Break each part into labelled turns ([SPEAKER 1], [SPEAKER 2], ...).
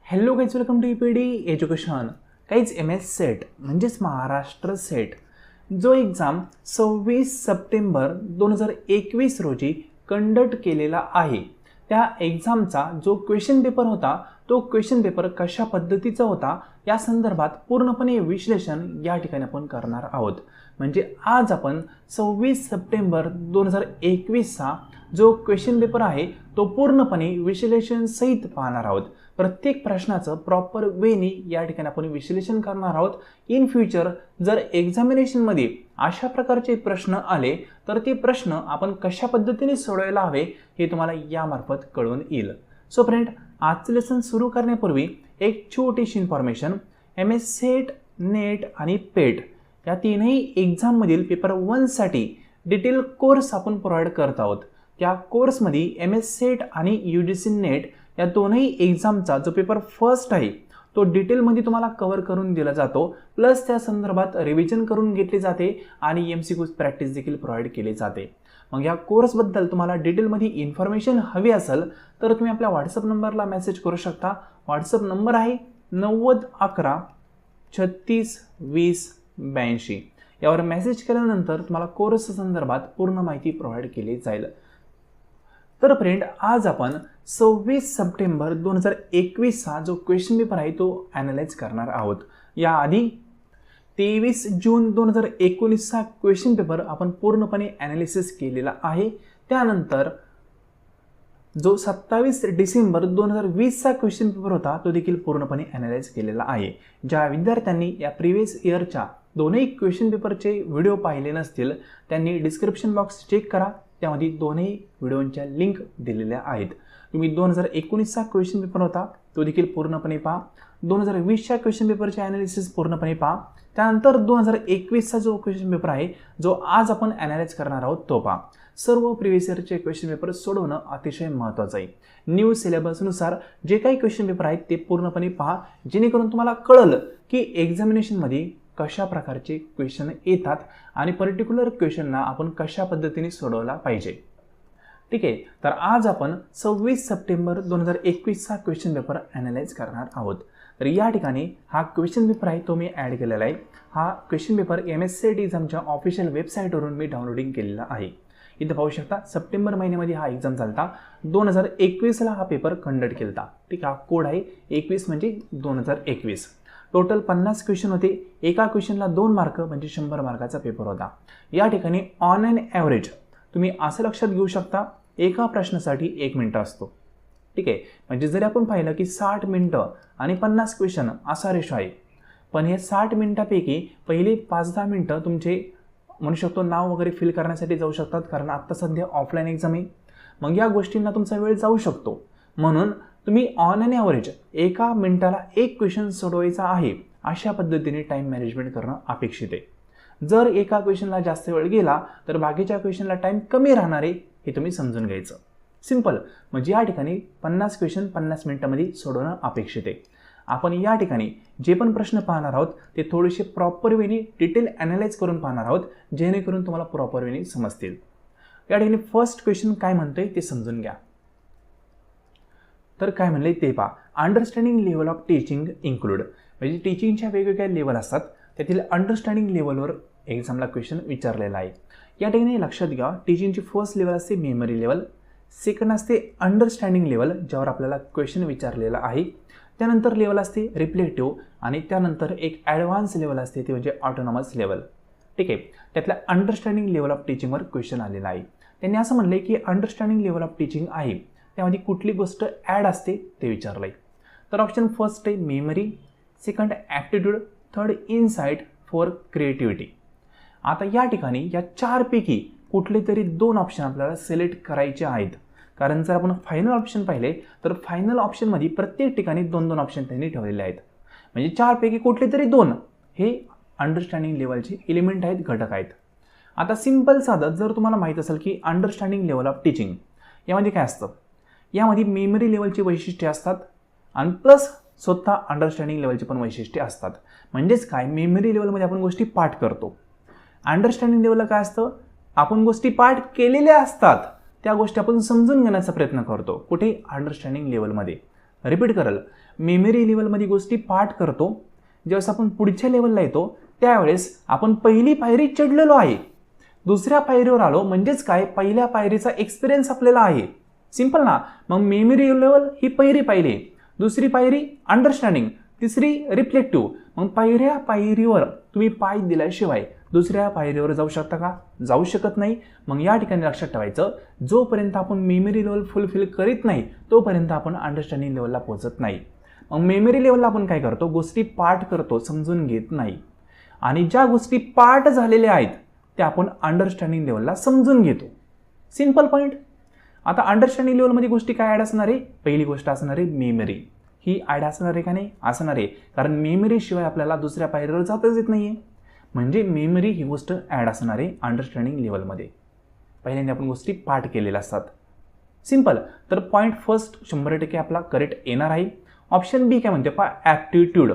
[SPEAKER 1] Hello guys, welcome to EPD education. काहीच MS set म्हणजेच Maharashtra set जो एक्झाम 26 सप्टेंबर 2021 रोजी कंडक्ट केलेला आहे. त्या एक्झामचा जो क्वेश्चन पेपर होता तो क्वेश्चन पेपर कशा पद्धतीचा होता या संदर्भात पूर्णपणे विश्लेषण या ठिकाणी आपण करणार आहोत. म्हणजे आज आपण 26 सप्टेंबर 2021चा जो क्वेश्चन पेपर आहे तो पूर्णपणे विश्लेषण सहित पाहणार आहोत. प्रत्येक प्रश्नाचं प्रॉपर वेनी या ठिकाणी आपण विश्लेषण करणार आहोत. इन फ्युचर जर एक्झामिनेशनमध्ये अशा प्रकारचे प्रश्न आले तर ते प्रश्न आपण कशा पद्धतीने सोडवायला हवे हे तुम्हाला यामार्फत कळून येईल. सो फ्रेंड, आजचं लेसन सुरू करण्यापूर्वी एक छोटीशी इन्फॉर्मेशन. MS सेट, नेट आणि पेट या तीनही एक्झाममधील पेपर 1 साठी डिटेल कोर्स आपण प्रोव्हाइड करत आहोत. त्या कोर्समध्ये MS सेट आणि UGC नेट या दोनही एक्झामचा जो पेपर फर्स्ट आहे तो डिटेलमध्ये तुम्हाला कव्हर करून दिला जातो. प्लस त्या संदर्भात रिव्हिजन करून घेतली जाते आणि MCQs प्रॅक्टिस देखील प्रोव्हाइड केली जाते. मग या कोर्सबद्दल तुम्हाला डिटेलमध्ये इन्फॉर्मेशन हवी असेल तर तुम्ही आपल्या व्हॉट्सअप नंबरला मेसेज करू शकता. व्हॉट्सअप नंबर आहे 9011 36 20 82. यावर मेसेज केल्यानंतर तुम्हाला कोर्स संदर्भात पूर्ण माहिती प्रोव्हाइड केली जाईल. तर फ्रेंड, आज आपण 26 सप्टेंबर 2021चा जो क्वेश्चन पेपर आहे तो ॲनालाइज करणार आहोत. याआधी 23 जून 2019चा क्वेश्चन पेपर आपण पूर्णपणे ॲनालिसिस केलेला आहे. त्यानंतर जो 27 डिसेंबर 2020चा क्वेश्चन पेपर होता तो देखील पूर्णपणे ॲनालाइज केलेला आहे. ज्या विद्यार्थ्यांनी या प्रिव्हियस इयरच्या दोनही क्वेश्चन पेपरचे व्हिडिओ पाहिले नसतील त्यांनी डिस्क्रिप्शन बॉक्स चेक करा. त्यामध्ये दोन्ही व्हिडिओंच्या लिंक दिलेल्या आहेत. तुम्ही 2019चा क्वेश्चन पेपर होता तो देखील पूर्णपणे पहा. 2020च्या क्वेश्चन पेपरचे ॲनालिसिस पूर्णपणे पहा. त्यानंतर 2021चा जो क्वेश्चन पेपर आहे जो आज आपण ॲनालाइज करणार आहोत तो पहा. सर्व प्रिव्हियस इयरचे क्वेश्चन पेपर सोडवणं अतिशय महत्त्वाचं आहे. न्यू सिलेबसनुसार जे काही क्वेश्चन पेपर आहेत ते पूर्णपणे पहा, जेणेकरून तुम्हाला कळलं की एक्झामिनेशनमध्ये कशा प्रकारचे क्वेश्चन येतात आणि पर्टिक्युलर क्वेश्चनना आपण कशा पद्धतीने सोडवला पाहिजे. ठीक आहे, तर आज आपण 26 सप्टेंबर 2021चा क्वेश्चन पेपर ॲनालाइज करणार आहोत. तर या ठिकाणी हा क्वेश्चन पेपर आहे तो मी ॲड केलेला आहे. हा क्वेश्चन पेपर MS सेट एक्झामच्या ऑफिशियल वेबसाईटवरून मी डाउनलोडिंग केलेला आहे. इथं पाहू शकता सप्टेंबर महिन्यामध्ये हा एक्झाम झाला. 2021ला हा पेपर कंडक्ट केला. ठीक आहे, हा कोड आहे 21 म्हणजे 2021. टोटल 50 क्वेश्चन होते. एका क्वेश्चनला 2 मार्क म्हणजे 100 मार्काचा पेपर होता. या ठिकाणी ऑन अँड ॲव्हरेज तुम्ही असं लक्षात घेऊ शकता एका प्रश्नासाठी 1 मिनिट असतो. ठीक आहे, म्हणजे जरी आपण पाहिलं की 60 मिनिटं आणि 50 क्वेश्चन असा रेशो आहे, पण हे 60 मिनिटापैकी पहिली 5-10 मिनिटं तुमचे म्हणू शकतो नाव वगैरे फिल करण्यासाठी जाऊ शकतात, कारण आत्ता सध्या ऑफलाईन एक्झाम आहे. मग या गोष्टींना तुमचा वेळ जाऊ शकतो. म्हणून तुम्ही ऑन अँड ॲव्हरेज एका मिनिटाला 1 क्वेश्चन सोडवायचा आहे अशा पद्धतीने टाईम मॅनेजमेंट करणं अपेक्षित आहे. जर एका क्वेश्चनला जास्त वेळ गेला तर बाकीच्या क्वेश्चनला टाईम कमी राहणार आहे हे तुम्ही समजून घ्यायचं. सिंपल. म्हणजे या ठिकाणी 50 क्वेश्चन 50 मिनिटांमध्ये सोडवणं अपेक्षित आहे. आपण या ठिकाणी जे पण प्रश्न पाहणार आहोत ते थोडेसे प्रॉपर वेने डिटेल ॲनालाइज करून पाहणार आहोत, जेणेकरून तुम्हाला प्रॉपर वेने समजतील. या ठिकाणी फर्स्ट क्वेश्चन काय म्हणतोय ते समजून घ्या. तर काय म्हणले ते पहा. Understanding level of teaching include, म्हणजे टीचिंगच्या वेगवेगळ्या लेवल असतात त्यातील अंडरस्टँडिंग लेवलवर एक्झामला क्वेश्चन विचारलेला आहे. या ठिकाणी लक्षात घ्या, टीचिंगची फर्स्ट लेवल असते मेमरी लेवल, सेकंड असते अंडरस्टँडिंग लेवल ज्यावर आपल्याला क्वेश्चन विचारलेला आहे. त्यानंतर लेवल असते रिफ्लेक्टिव्ह आणि त्यानंतर एक ॲडव्हान्स लेवल असते ते म्हणजे ऑटोनॉमस लेवल. ठीक आहे, त्यातल्या अंडरस्टँडिंग लेवल ऑफ टीचिंगवर क्वेश्चन आलेला आहे. त्यांनी असं म्हणलं की अंडरस्टँडिंग लेवल ऑफ टीचिंग आहे त्यामध्ये कुठली गोष्ट ॲड असते ते विचारलं आहे. तर ऑप्शन फर्स्ट आहे memory, second aptitude, third insight, fourth creativity. आता या ठिकाणी या 4 पैकी कुठले तरी 2 ऑप्शन आपल्याला सिलेक्ट करायचे आहेत, कारण जर आपण फायनल ऑप्शन पाहिले तर फायनल ऑप्शनमध्ये प्रत्येक ठिकाणी 2-2 ऑप्शन त्यांनी ठेवलेले आहेत. म्हणजे 4 पैकी कुठले तरी 2 हे अंडरस्टँडिंग लेवलचे एलिमेंट आहेत, घटक आहेत. आता सिंपल साधं जर तुम्हाला माहीत असेल की अंडरस्टँडिंग लेवल ऑफ टीचिंग यामध्ये काय असतं, यामध्ये मेमरी लेवलची वैशिष्ट्ये असतात आणि प्लस स्वतः अंडरस्टँडिंग लेवलची पण वैशिष्ट्ये असतात. म्हणजेच काय, मेमरी लेवलमध्ये आपण गोष्टी पाठ करतो. अंडरस्टँडिंग लेवलला काय असतं, आपण गोष्टी पाठ केलेल्या असतात त्या गोष्टी आपण समजून घेण्याचा प्रयत्न करतो. कुठे? अंडरस्टँडिंग लेवलमध्ये. रिपीट करल, मेमरी लेवलमध्ये गोष्टी पाठ करतो, ज्यावेळेस आपण पुढच्या लेवलला येतो त्यावेळेस आपण पहिली पायरी चढलेलो आहे, दुसऱ्या पायरीवर आलो म्हणजेच काय, पहिल्या पायरीचा एक्सपिरियन्स आपल्याला आहे. सिंपल ना. मग मेमरी लेवल ही पहिली पायरी, दुसरी पायरी अंडरस्टँडिंग, तिसरी रिफ्लेक्टिव्ह. मग पहिल्या पायरीवर तुम्ही पाय दिल्याशिवाय दुसऱ्या पायरीवर जाऊ शकता का? जाऊ शकत नाही. मग या ठिकाणी लक्षात ठेवायचं, जोपर्यंत आपण मेमरी लेवल फुलफिल करीत नाही तोपर्यंत आपण अंडरस्टँडिंग लेवलला पोहोचत नाही. मग मेमरी लेवलला आपण काय करतो, गोष्टी पाठ करतो, समजून घेत नाही. आणि ज्या गोष्टी पाठ झालेल्या आहेत त्या आपण अंडरस्टँडिंग लेवलला समजून घेतो. Simple point. आता अंडरस्टँडिंग लेवलमध्ये गोष्टी काय ॲड असणार आहे? पहिली गोष्ट असणार आहे मेमरी. ही ॲड असणार आहे का नाही? असणार आहे, कारण मेमरीशिवाय आपल्याला दुसऱ्या पायरीवर जाताच येत नाही आहे. म्हणजे मेमरी ही गोष्ट ॲड असणार आहे अंडरस्टँडिंग लेवलमध्ये. पहिल्यांदा आपण गोष्टी पाठ केलेल्या असतात. सिंपल. तर पॉईंट फर्स्ट 100% आपला करेक्ट येणार आहे. ऑप्शन बी काय म्हणते पहा, ॲप्टिट्यूड.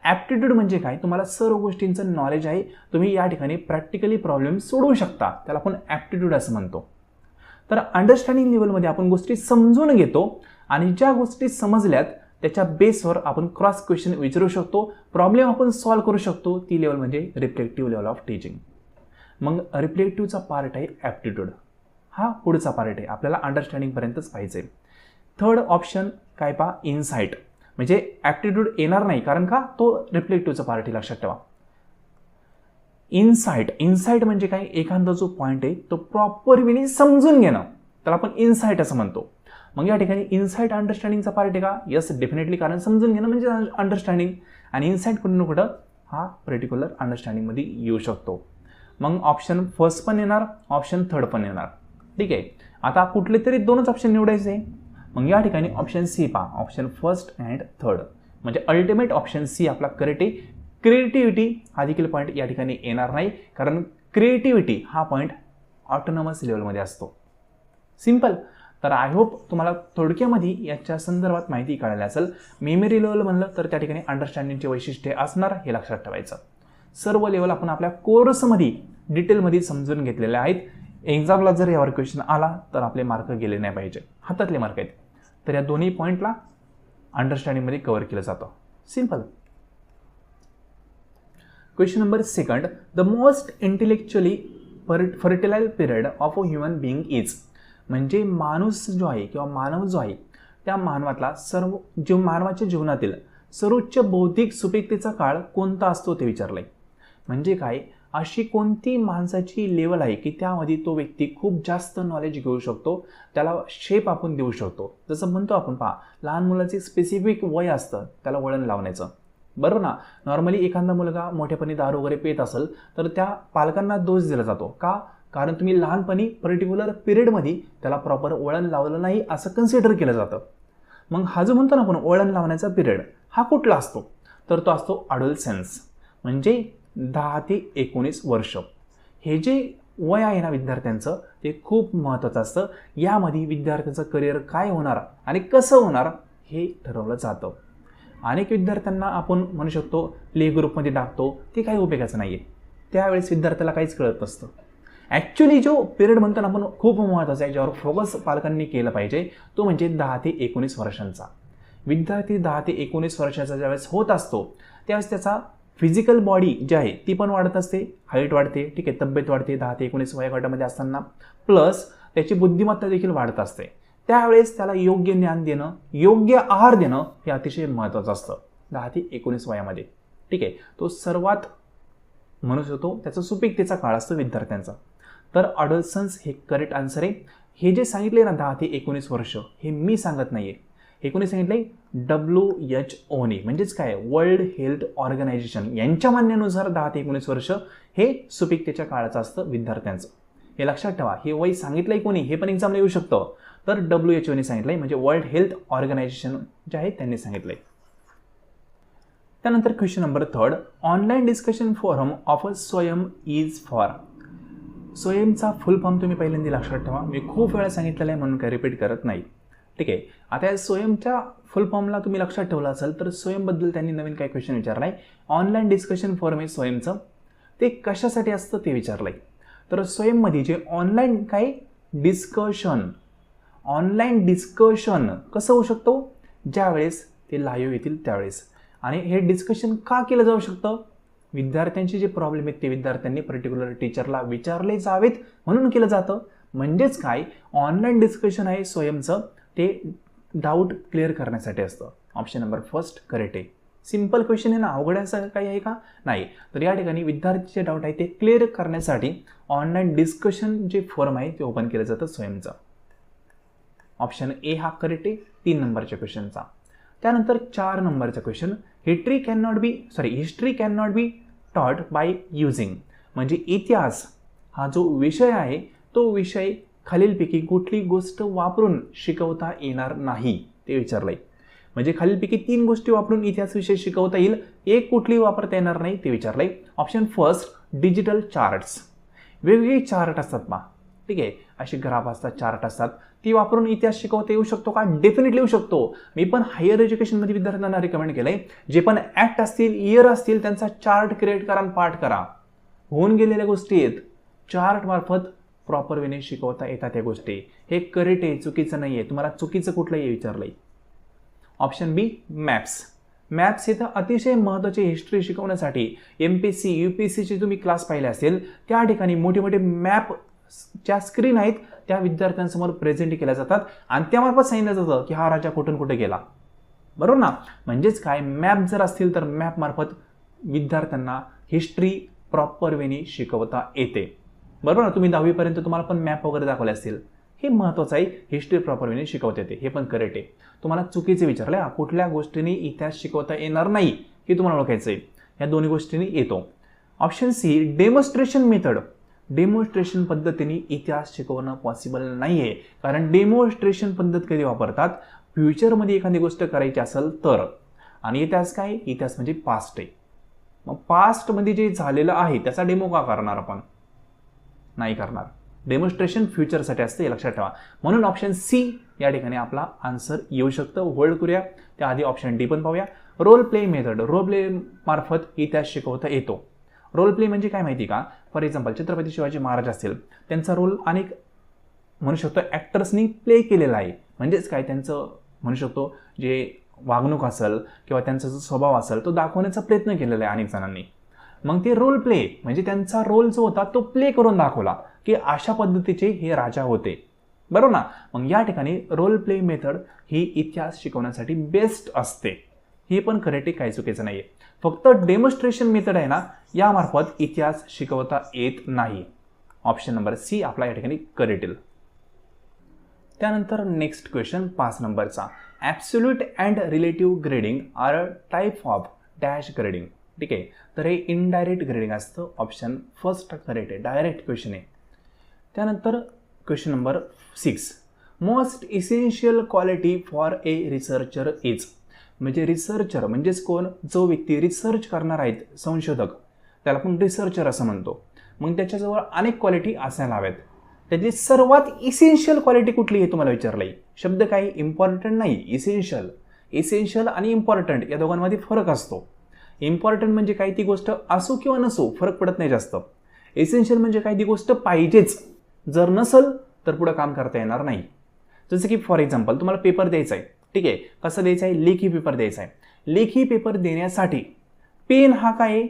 [SPEAKER 1] ॲप्टिट्यूड म्हणजे काय, तुम्हाला सर्व गोष्टींचं नॉलेज आहे, तुम्ही या ठिकाणी प्रॅक्टिकली प्रॉब्लेम सोडवू शकता, त्याला आपण ॲप्टिट्यूड असं म्हणतो. तर अंडरस्टँडिंग लेवलमध्ये आपण गोष्टी समजून घेतो आणि ज्या गोष्टी समजल्यात त्याच्या बेसवर आपण क्रॉस क्वेश्चन विचारू शकतो, प्रॉब्लेम आपण सॉल्व्ह करू शकतो. ती लेवल म्हणजे रिफ्लेक्टिव्ह लेवल ऑफ टीचिंग. मग रिफ्लेक्टिव्हचा पार्ट आहे ॲप्टिट्यूड, हा पुढचा पार्ट आहे, आपल्याला अंडरस्टँडिंगपर्यंतच पाहिजे. थर्ड ऑप्शन काय पहा, इनसाईट. म्हणजे ॲप्टिट्यूड येणार नाही, कारण का, तो रिफ्लेक्टिव्हचा पार्ट आहे, लक्षात ठेवा. इनसाईट म्हणजे काय, एखादा जो पॉईंट आहे तो प्रॉपर वेने समजून घेणं, त्याला आपण इनसाईट असं म्हणतो. मग या ठिकाणी इनसाईट अंडरस्टँडिंगचा पार्ट आहे का? यस, डेफिनेटली, कारण समजून घेणं म्हणजे अंडरस्टँडिंग. आणि इनसाईट कुठं ना कुठं हा पर्टिक्युलर अंडरस्टँडिंगमध्ये येऊ शकतो. मग ऑप्शन फर्स्ट पण येणार, ऑप्शन थर्ड पण येणार. ठीक आहे. आता कुठले तरी दोनच ऑप्शन निवडायचे. मग या ठिकाणी ऑप्शन सी पहा, ऑप्शन फर्स्ट अँड थर्ड, म्हणजे अल्टिमेट ऑप्शन सी आपला करेक्ट आहे. क्रिएटिव्हिटी हा देखील पॉईंट या ठिकाणी येणार नाही, कारण क्रिएटिव्हिटी हा पॉईंट ऑटोनॉमस लेवलमध्ये असतो. सिंपल. तर आय होप तुम्हाला थोडक्यामध्ये याच्या संदर्भात माहिती कळाली असेल. मेमरी लेवल म्हणलं तर त्या ठिकाणी अंडरस्टँडिंगचे वैशिष्ट्ये असणार, हे लक्षात ठेवायचं. सर्व लेवल आपण आपल्या कोर्समध्ये डिटेलमध्ये समजून घेतलेले आहेत. एक्झामला जर यावर क्वेश्चन आला तर आपले मार्क गेले नाही पाहिजे, हातातले मार्क आहेत. तर या दोन्ही पॉईंटला अंडरस्टँडिंगमध्ये कव्हर केलं जातं. Simple. Question number second, the most intellectually fertile period of a human being is. म्हणजे माणूस जो आहे किंवा मानव जो आहे त्या मानवातला मानवाच्या जीवनातील सर्वोच्च बौद्धिक सुपीकतेचा काळ कोणता असतो ते विचारलंय. म्हणजे काय, अशी कोणती माणसाची लेवल आहे की त्यामध्ये तो व्यक्ती खूप जास्त नॉलेज घेऊ शकतो, त्याला शेप आपण देऊ शकतो. जसं म्हणतो आपण पहा, लहान मुलाचे स्पेसिफिक वय असतं त्याला वळण लावण्याचं, बरोबर ना. नॉर्मली एखादा मुलगा मोठेपणी दारू वगैरे पेत असेल तर त्या पालकांना दोष दिला जातो का, कारण तुम्ही लहानपणी पर्टिक्युलर पिरियडमध्ये त्याला प्रॉपर वळण लावलं नाही असं कन्सिडर केलं जातं. मग हा जो म्हणतो ना आपण वळण लावण्याचा पिरियड, हा कुठला असतो, तर तो असतो अडोलसेन्स. म्हणजे 10 ते 19 वर्ष. हे जे वय आहे ना विद्यार्थ्यांचं, ते खूप महत्त्वाचं असतं. यामध्ये विद्यार्थ्यांचं करिअर काय होणार आणि कसं होणार हे ठरवलं जातं. अनेक विद्यार्थ्यांना आपण म्हणू शकतो प्ले ग्रुपमध्ये टाकतो, ते काही उपयोगाचं नाही आहे. त्यावेळेस विद्यार्थ्याला काहीच कळत नसतं. ॲक्च्युली जो पिरियड म्हणतो ना आपण खूप महत्त्वाचा आहे, ज्यावर फोकस पालकांनी केलं पाहिजे, तो म्हणजे 10 ते 19 वर्षांचा. विद्यार्थी 10 ते 19 वर्षाचा ज्यावेळेस होत असतो त्यावेळेस त्याचा फिजिकल बॉडी जी आहे ती पण वाढत असते, हाईट वाढते, ठीक आहे, तब्येत वाढते 10 ते 19 वयोगटामध्ये असताना, प्लस त्याची बुद्धिमत्ता देखील वाढत असते. त्यावेळेस त्याला योग्य ज्ञान देणं, योग्य आहार देणं हे अतिशय महत्त्वाचं असतं 10 ते 19 वयामध्ये. ठीक आहे, तो सर्वात म्हणू शकतो त्याचा सुपीकतेचा काळ असतो विद्यार्थ्यांचा. तर अडोलसन्स हे करेक्ट आन्सर आहे. हे जे सांगितले ना 10 ते 19 वर्ष, हे मी सांगत नाही आहे, हे कोणी सांगितलंय, WHO म्हणजेच काय, वर्ल्ड हेल्थ ऑर्गनायझेशन यांच्या म्हणण्यानुसार 10 ते 19 वर्ष हे सुपीकतेच्या काळाचं असतं विद्यार्थ्यांचं. हे लक्षात ठेवा. हे वय सांगितलंय कोणी, हे पण एक्झामला येऊ शकतं, तर WHO सांगितलंय, म्हणजे वर्ल्ड हेल्थ ऑर्गनायझेशन जे आहे त्यांनी सांगितलंय. त्यानंतर question number third, online discussion forum of a स्वयं इज फॉर. स्वयंचा फुल फॉर्म तुम्ही पहिल्यांदा लक्षात ठेवा, मी खूप वेळा सांगितलेलं आहे म्हणून काय रिपीट करत नाही. ठीक आहे. आता या स्वयंच्या फुल फॉर्मला तुम्ही लक्षात ठेवलं असेल तर स्वयंबद्दल त्यांनी नवीन काय क्वेश्चन विचारला आहे. ऑनलाईन डिस्कशन फोरम आहे स्वयंचं, ते कशासाठी असतं ते विचारलं आहे. तर स्वयंमध्ये जे ऑनलाईन काय डिस्कशन, ऑनलाईन डिस्कशन कसं होऊ शकतो, ज्यावेळेस ते लाईव्ह येतील त्यावेळेस. आणि हे डिस्कशन का केलं जाऊ शकतं? विद्यार्थ्यांचे जे प्रॉब्लेम आहेत ते विद्यार्थ्यांनी पर्टिक्युलर टीचरला विचारले जावेत म्हणून केलं जातं. म्हणजेच काय, ऑनलाईन डिस्कशन आहे स्वयंचं, ते डाऊट क्लिअर करण्यासाठी असतं. ऑप्शन नंबर फर्स्ट करेक्ट आहे. सिंपल क्वेश्चन आहे ना, अवघड असं काही आहे का? नाही. तर या ठिकाणी विद्यार्थीचे डाऊट आहे ते क्लिअर करण्यासाठी ऑनलाईन डिस्कशन जे फॉर्म आहे ते ओपन केलं जातं स्वयंचं. ऑप्शन ए हा करेक्ट आहे 3 नंबरच्या क्वेश्चनचा. त्यानंतर 4 नंबरचा question, history can not be taught by using. म्हणजे इतिहास हा जो विषय आहे तो विषय खालीलपैकी कुठली गोष्ट वापरून शिकवता येणार नाही ते विचारलंय. म्हणजे खालीलपैकी 3 गोष्टी वापरून इतिहास विषय शिकवता येईल, एक कुठली वापरता येणार नाही ते विचारलंय. Option first digital charts. वेगवेगळे चार्ट असतात पहा, ठीक आहे, असे ग्राफ असतात, चार्ट असतात, ती वापरून इतिहास शिकवता येऊ शकतो का? डेफिनेटली येऊ शकतो. मी पण हायर एज्युकेशनमध्ये विद्यार्थ्यांना रिकमेंड केलंय, जे पण ॲक्ट असतील, इयर असतील, त्यांचा चार्ट क्रिएट करा आणि पाठ करा. होऊन गेलेल्या गोष्टी आहेत, चार्ट मार्फत प्रॉपर वेने शिकवता येतात त्या गोष्टी. हे करेक्ट आहे, चुकीचं नाही आहे. तुम्हाला चुकीचं कुठलंही विचारलंय. ऑप्शन बी मॅप्स. मॅप्स हे तर अतिशय महत्त्वाचे हिस्ट्री शिकवण्यासाठी. MPSC UPSCचे तुम्ही क्लास पाहिले असेल, त्या ठिकाणी मोठे मोठे मॅप ज्या स्क्रीन आहेत त्या विद्यार्थ्यांसमोर प्रेझेंट केल्या जातात आणि त्यामार्फत सांगितलं जातं की हा राजा कुठून कुठे गेला. बरोबर ना? म्हणजेच काय, मॅप जर असतील तर मॅप मार्फत विद्यार्थ्यांना हिस्ट्री प्रॉपर वेने शिकवता येते. बरोबर ना? तुम्ही 10वी पर्यंत तुम्हाला पण मॅप वगैरे दाखवले असतील. हे महत्त्वाचं आहे, हिस्ट्री प्रॉपर वेने शिकवता येते. हे पण करेक्ट आहे. तुम्हाला चुकीचे विचारले, कुठल्या गोष्टींनी इतिहास शिकवता येणार नाही हे तुम्हाला ओळखायचं आहे. या दोन्ही गोष्टींनी येतो. Option C demonstration method. Demonstration पद्धतीने इतिहास शिकवणं पॉसिबल नाही आहे. कारण डेमॉन्स्ट्रेशन पद्धत कधी वापरतात? फ्युचरमध्ये एखादी गोष्ट करायची असेल तर. आणि इतिहास काय? इतिहास म्हणजे पास्ट आहे. मग पास्टमध्ये जे झालेलं आहे त्याचा डेमो का करणार आपण? नाही करणार. डेमॉन्स्ट्रेशन फ्युचरसाठी असतं, हे लक्षात ठेवा. म्हणून ऑप्शन सी या ठिकाणी आपला आन्सर येऊ शकतं. होल्ड करूया, त्याआधी ऑप्शन डी पण पाहूया. Role play method. Role play मार्फत इतिहास शिकवता येतो. रोल प्ले म्हणजे काय माहिती का? फॉर एक्झाम्पल छत्रपती शिवाजी महाराज असतील, त्यांचा रोल अनेक म्हणू शकतो ॲक्टर्सनी प्ले केलेला आहे. म्हणजेच काय, त्यांचं म्हणू शकतो जे वागणूक असेल किंवा त्यांचा जो स्वभाव असेल तो दाखवण्याचा प्रयत्न केलेला आहे अनेक जणांनी. मग ते रोल प्ले म्हणजे त्यांचा रोल जो होता तो प्ले करून दाखवला की अशा पद्धतीचे हे राजा होते. बरोबर ना? मग या ठिकाणी रोल प्ले मेथड ही इतिहास शिकवण्यासाठी बेस्ट असते. ही पण करेक्ट आहे, काही चुकीचं नाही आहे. फक्त डेमॉन्स्ट्रेशन मेथड आहे ना, यामार्फत इतिहास शिकवता येत नाही. ऑप्शन नंबर सी आपला या ठिकाणी करेक्ट येईल. त्यानंतर नेक्स्ट क्वेश्चन 5 नंबरचा, absolute and relative grading are a type of dash grading. ठीक आहे, तर हे इनडायरेक्ट ग्रेडिंग असतं. ऑप्शन फर्स्ट करेक्ट आहे, डायरेक्ट क्वेश्चन आहे. त्यानंतर question number 6, most essential quality for a researcher is. म्हणजे रिसर्चर म्हणजेच कोण? जो व्यक्ती रिसर्च करणार आहेत, संशोधक, त्याला आपण रिसर्चर असं म्हणतो. मग त्याच्याजवळ अनेक क्वालिटी असायला हव्यात. त्यातली सर्वात इसेन्शियल क्वालिटी कुठली हे तुम्हाला विचारलंय. शब्द काही इम्पॉर्टंट नाही, इसेन्शियल. इसेन्शियल आणि इम्पॉर्टंट या दोघांमध्ये फरक असतो. इम्पॉर्टंट म्हणजे काही ती गोष्ट असो किंवा नसो, फरक पडत नाही जास्त. इसेन्शियल म्हणजे काही ती गोष्ट पाहिजेच, जर नसल तर पुढं काम करता येणार नाही. जसं की फॉर एक्झाम्पल तुम्हाला पेपर द्यायचा आहे, ठीक आहे, कसं द्यायचं आहे? लेखी पेपर द्यायचा आहे. लेखी पेपर देण्यासाठी पेन हा काय?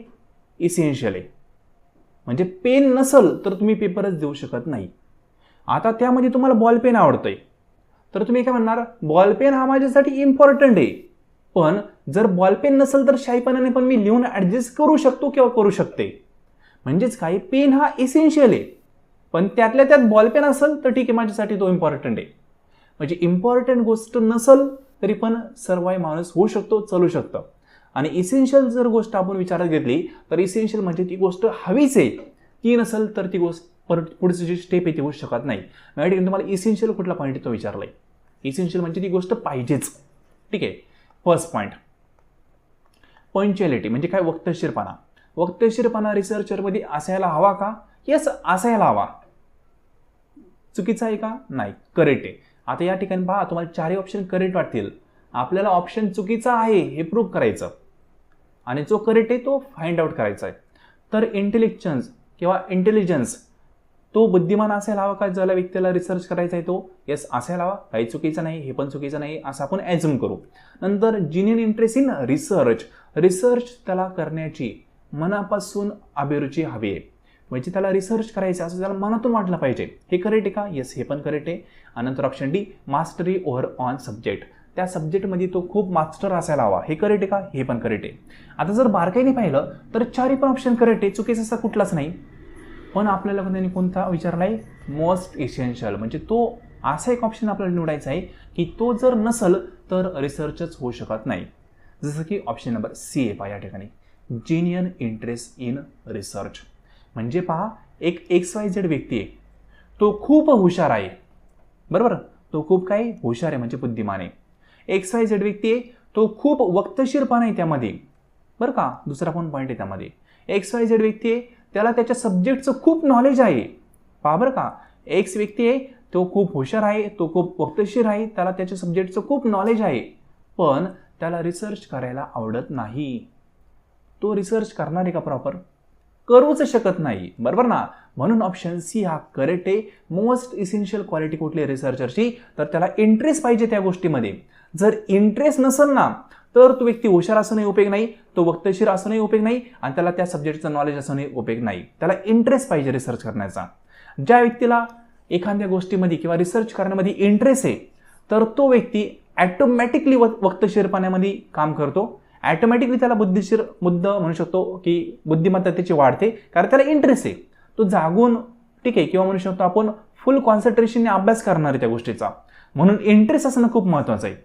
[SPEAKER 1] इसेन्शियल आहे. म्हणजे पेन नसल तर तुम्ही पेपरच देऊ शकत नाही. आता त्यामध्ये तुम्हाला बॉल पेन आवडतंय तर तुम्ही काय म्हणणार? बॉल पेन हा माझ्यासाठी इम्पॉर्टंट आहे, पण जर बॉल पेन नसेल तर शाईपणाने पण मी लिहून ॲडजस्ट करू शकतो किंवा करू शकते. म्हणजेच काय, पेन हा इसेन्शियल आहे, पण त्यातल्या त्यात बॉल पेन असेल तर ठीक आहे, माझ्यासाठी तो इम्पॉर्टंट आहे. म्हणजे इम्पॉर्टंट गोष्ट नसेल तरी पण सर्वाईव्ह माणूस होऊ शकतो, चालू शकतं. आणि इसेन्शियल जर गोष्ट आपण विचारात घेतली तर इसेन्शियल म्हणजे ती गोष्ट हवीच आहे, ती नसेल तर ती गोष्ट परत पुढची जी स्टेप आहे ती होऊ शकत नाही. या ठिकाणी तुम्हाला इसेन्शियल कुठला पॉईंट तो विचारलाय. इसेन्शियल म्हणजे ती गोष्ट पाहिजेच. ठीक आहे, फर्स्ट पॉईंट. पंक्च्युअलिटी म्हणजे काय? वक्तशीरपणा. वक्तशीरपणा रिसर्चरमध्ये असायला हवा का? येस, असायला हवा. चुकीचं आहे का? नाही, करेक्ट आहे. आता या ठिकाणी पहा, तुम्हाला 4 ऑप्शन करेक्ट वाटतील. आपल्याला ऑप्शन चुकीचा आहे हे प्रूव्ह करायचं आणि जो करेक्ट आहे तो फाइंड आउट करायचा आहे. तर इंटेलिजन्स तो बुद्धिमान असायला हवा का ज्याला व्यक्तीला रिसर्च करायचा आहे तो? येस, असायला हवा. काही चुकीचं नाही, हे पण चुकीचं नाही असं आपण ॲझ्युम करू. नंतर genuine interest in research. Research त्याला करण्याची मनापासून अभिरुची हवी आहे, म्हणजे त्याला रिसर्च करायचं असं त्याला मनातून वाटलं पाहिजे. हे करेक्ट आहे का? येस, हे पण करेक्ट आहे. आणि नंतर option D, mastery over on subject. त्या सब्जेक्टमध्ये तो खूप मास्टर असायला हवा. हे करेक्ट आहे का? हे पण करेक्ट आहे. आता जर बारकाईने पाहिलं तर चारही पण ऑप्शन करेक्ट आहे, चुकीचं असं कुठलाच नाही. पण आपल्याला त्यांनी कोणता विचारला आहे? Most essential. म्हणजे तो असा एक ऑप्शन आपल्याला निवडायचा आहे की तो जर नसल तर रिसर्चच होऊ शकत नाही. जसं की ऑप्शन नंबर सी आहे पहा या ठिकाणी, जेन्युइन इंटरेस्ट इन रिसर्च. म्हणजे पहा, एक XYZ व्यक्ती आहे, तो खूप हुशार आहे, बरोबर, तो खूप काही हुशार आहे म्हणजे बुद्धिमान आहे. XYZ व्यक्ती आहे, तो खूप वक्तशीरपणा आहे त्यामध्ये, बरं का, दुसरा पण पॉईंट आहे त्यामध्ये. XYZ व्यक्ती आहे, त्याला त्याच्या सब्जेक्टचं खूप नॉलेज आहे, पहा बरं का. X व्यक्ती आहे, तो खूप हुशार आहे, तो खूप वक्तशीर आहे, त्याला त्याच्या सब्जेक्टचं खूप नॉलेज आहे, पण त्याला रिसर्च करायला आवडत नाही. तो रिसर्च करणार आहे का प्रॉपर? करूच शकत नाही, बरोबर ना. म्हणून ऑप्शन सी हा करेक्ट आहे. मोस्ट इसेन्शियल क्वालिटी कुठली रिसर्चरची? तर त्याला इंटरेस्ट पाहिजे त्या गोष्टीमध्ये. जर इंटरेस्ट नसेल ना तर तो व्यक्ती हुशार असूनही उपयोग नाही, तो वक्तशीर असूनही उपयोग नाही, आणि त्याला त्या सब्जेक्टचं नॉलेज असूनही उपयोग नाही. त्याला इंटरेस्ट पाहिजे रिसर्च करण्याचा. ज्या व्यक्तीला एखाद्या गोष्टीमध्ये किंवा रिसर्च करण्यामध्ये इंटरेस्ट आहे तर तो व्यक्ती ॲटोमॅटिकली वक्तशीरपणामध्ये काम करतो. ॲटोमॅटिकली त्याला बुद्ध म्हणू शकतो की बुद्धिमत्ता त्याची वाढते, कारण त्याला इंटरेस्ट आहे. तो जागून, ठीक आहे, किंवा म्हणू शकतो आपण फुल कॉन्सन्ट्रेशनने अभ्यास करणार आहे त्या गोष्टीचा. म्हणून इंटरेस्ट असणं खूप महत्त्वाचं आहे.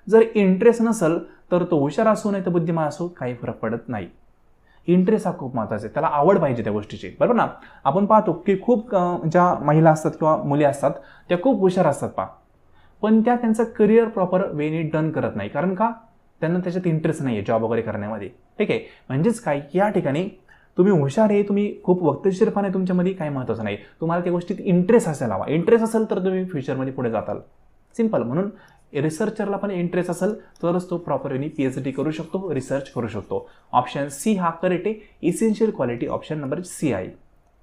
[SPEAKER 1] जर इंटरेस्ट नसेल तर तो हुशार असो नाही तर बुद्धिमान असो काही फरक पडत नाही. इंटरेस्ट हा खूप महत्त्वाचा आहे, त्याला आवड पाहिजे त्या गोष्टीची, बरोबर ना. आपण पाहतो की खूप ज्या महिला असतात किंवा मुली असतात त्या खूप हुशार असतात पहा, पण त्या त्यांचं करिअर प्रॉपर वेने डन करत नाही. कारण का? त्यांना त्याच्यात इंटरेस्ट नाही आहे जॉब वगैरे करण्यामध्ये, ठीक आहे. म्हणजेच काय, या ठिकाणी तुम्ही हुशार आहे, तुम्ही खूप वक्तशीरपणा आहे तुमच्यामध्ये, काही महत्त्वाचं नाही, तुम्हाला त्या गोष्टीत इंटरेस्ट असायला हवा. इंटरेस्ट असेल तर तुम्ही फ्युचरमध्ये पुढे जाताल, सिंपल. म्हणून रिसर्चरला पण इंटरेस्ट असेल तरच तो प्रॉपरली PhD करू शकतो, रिसर्च करू शकतो. ऑप्शन सी हा करेक्ट आहे. Essential quality option number C आहे.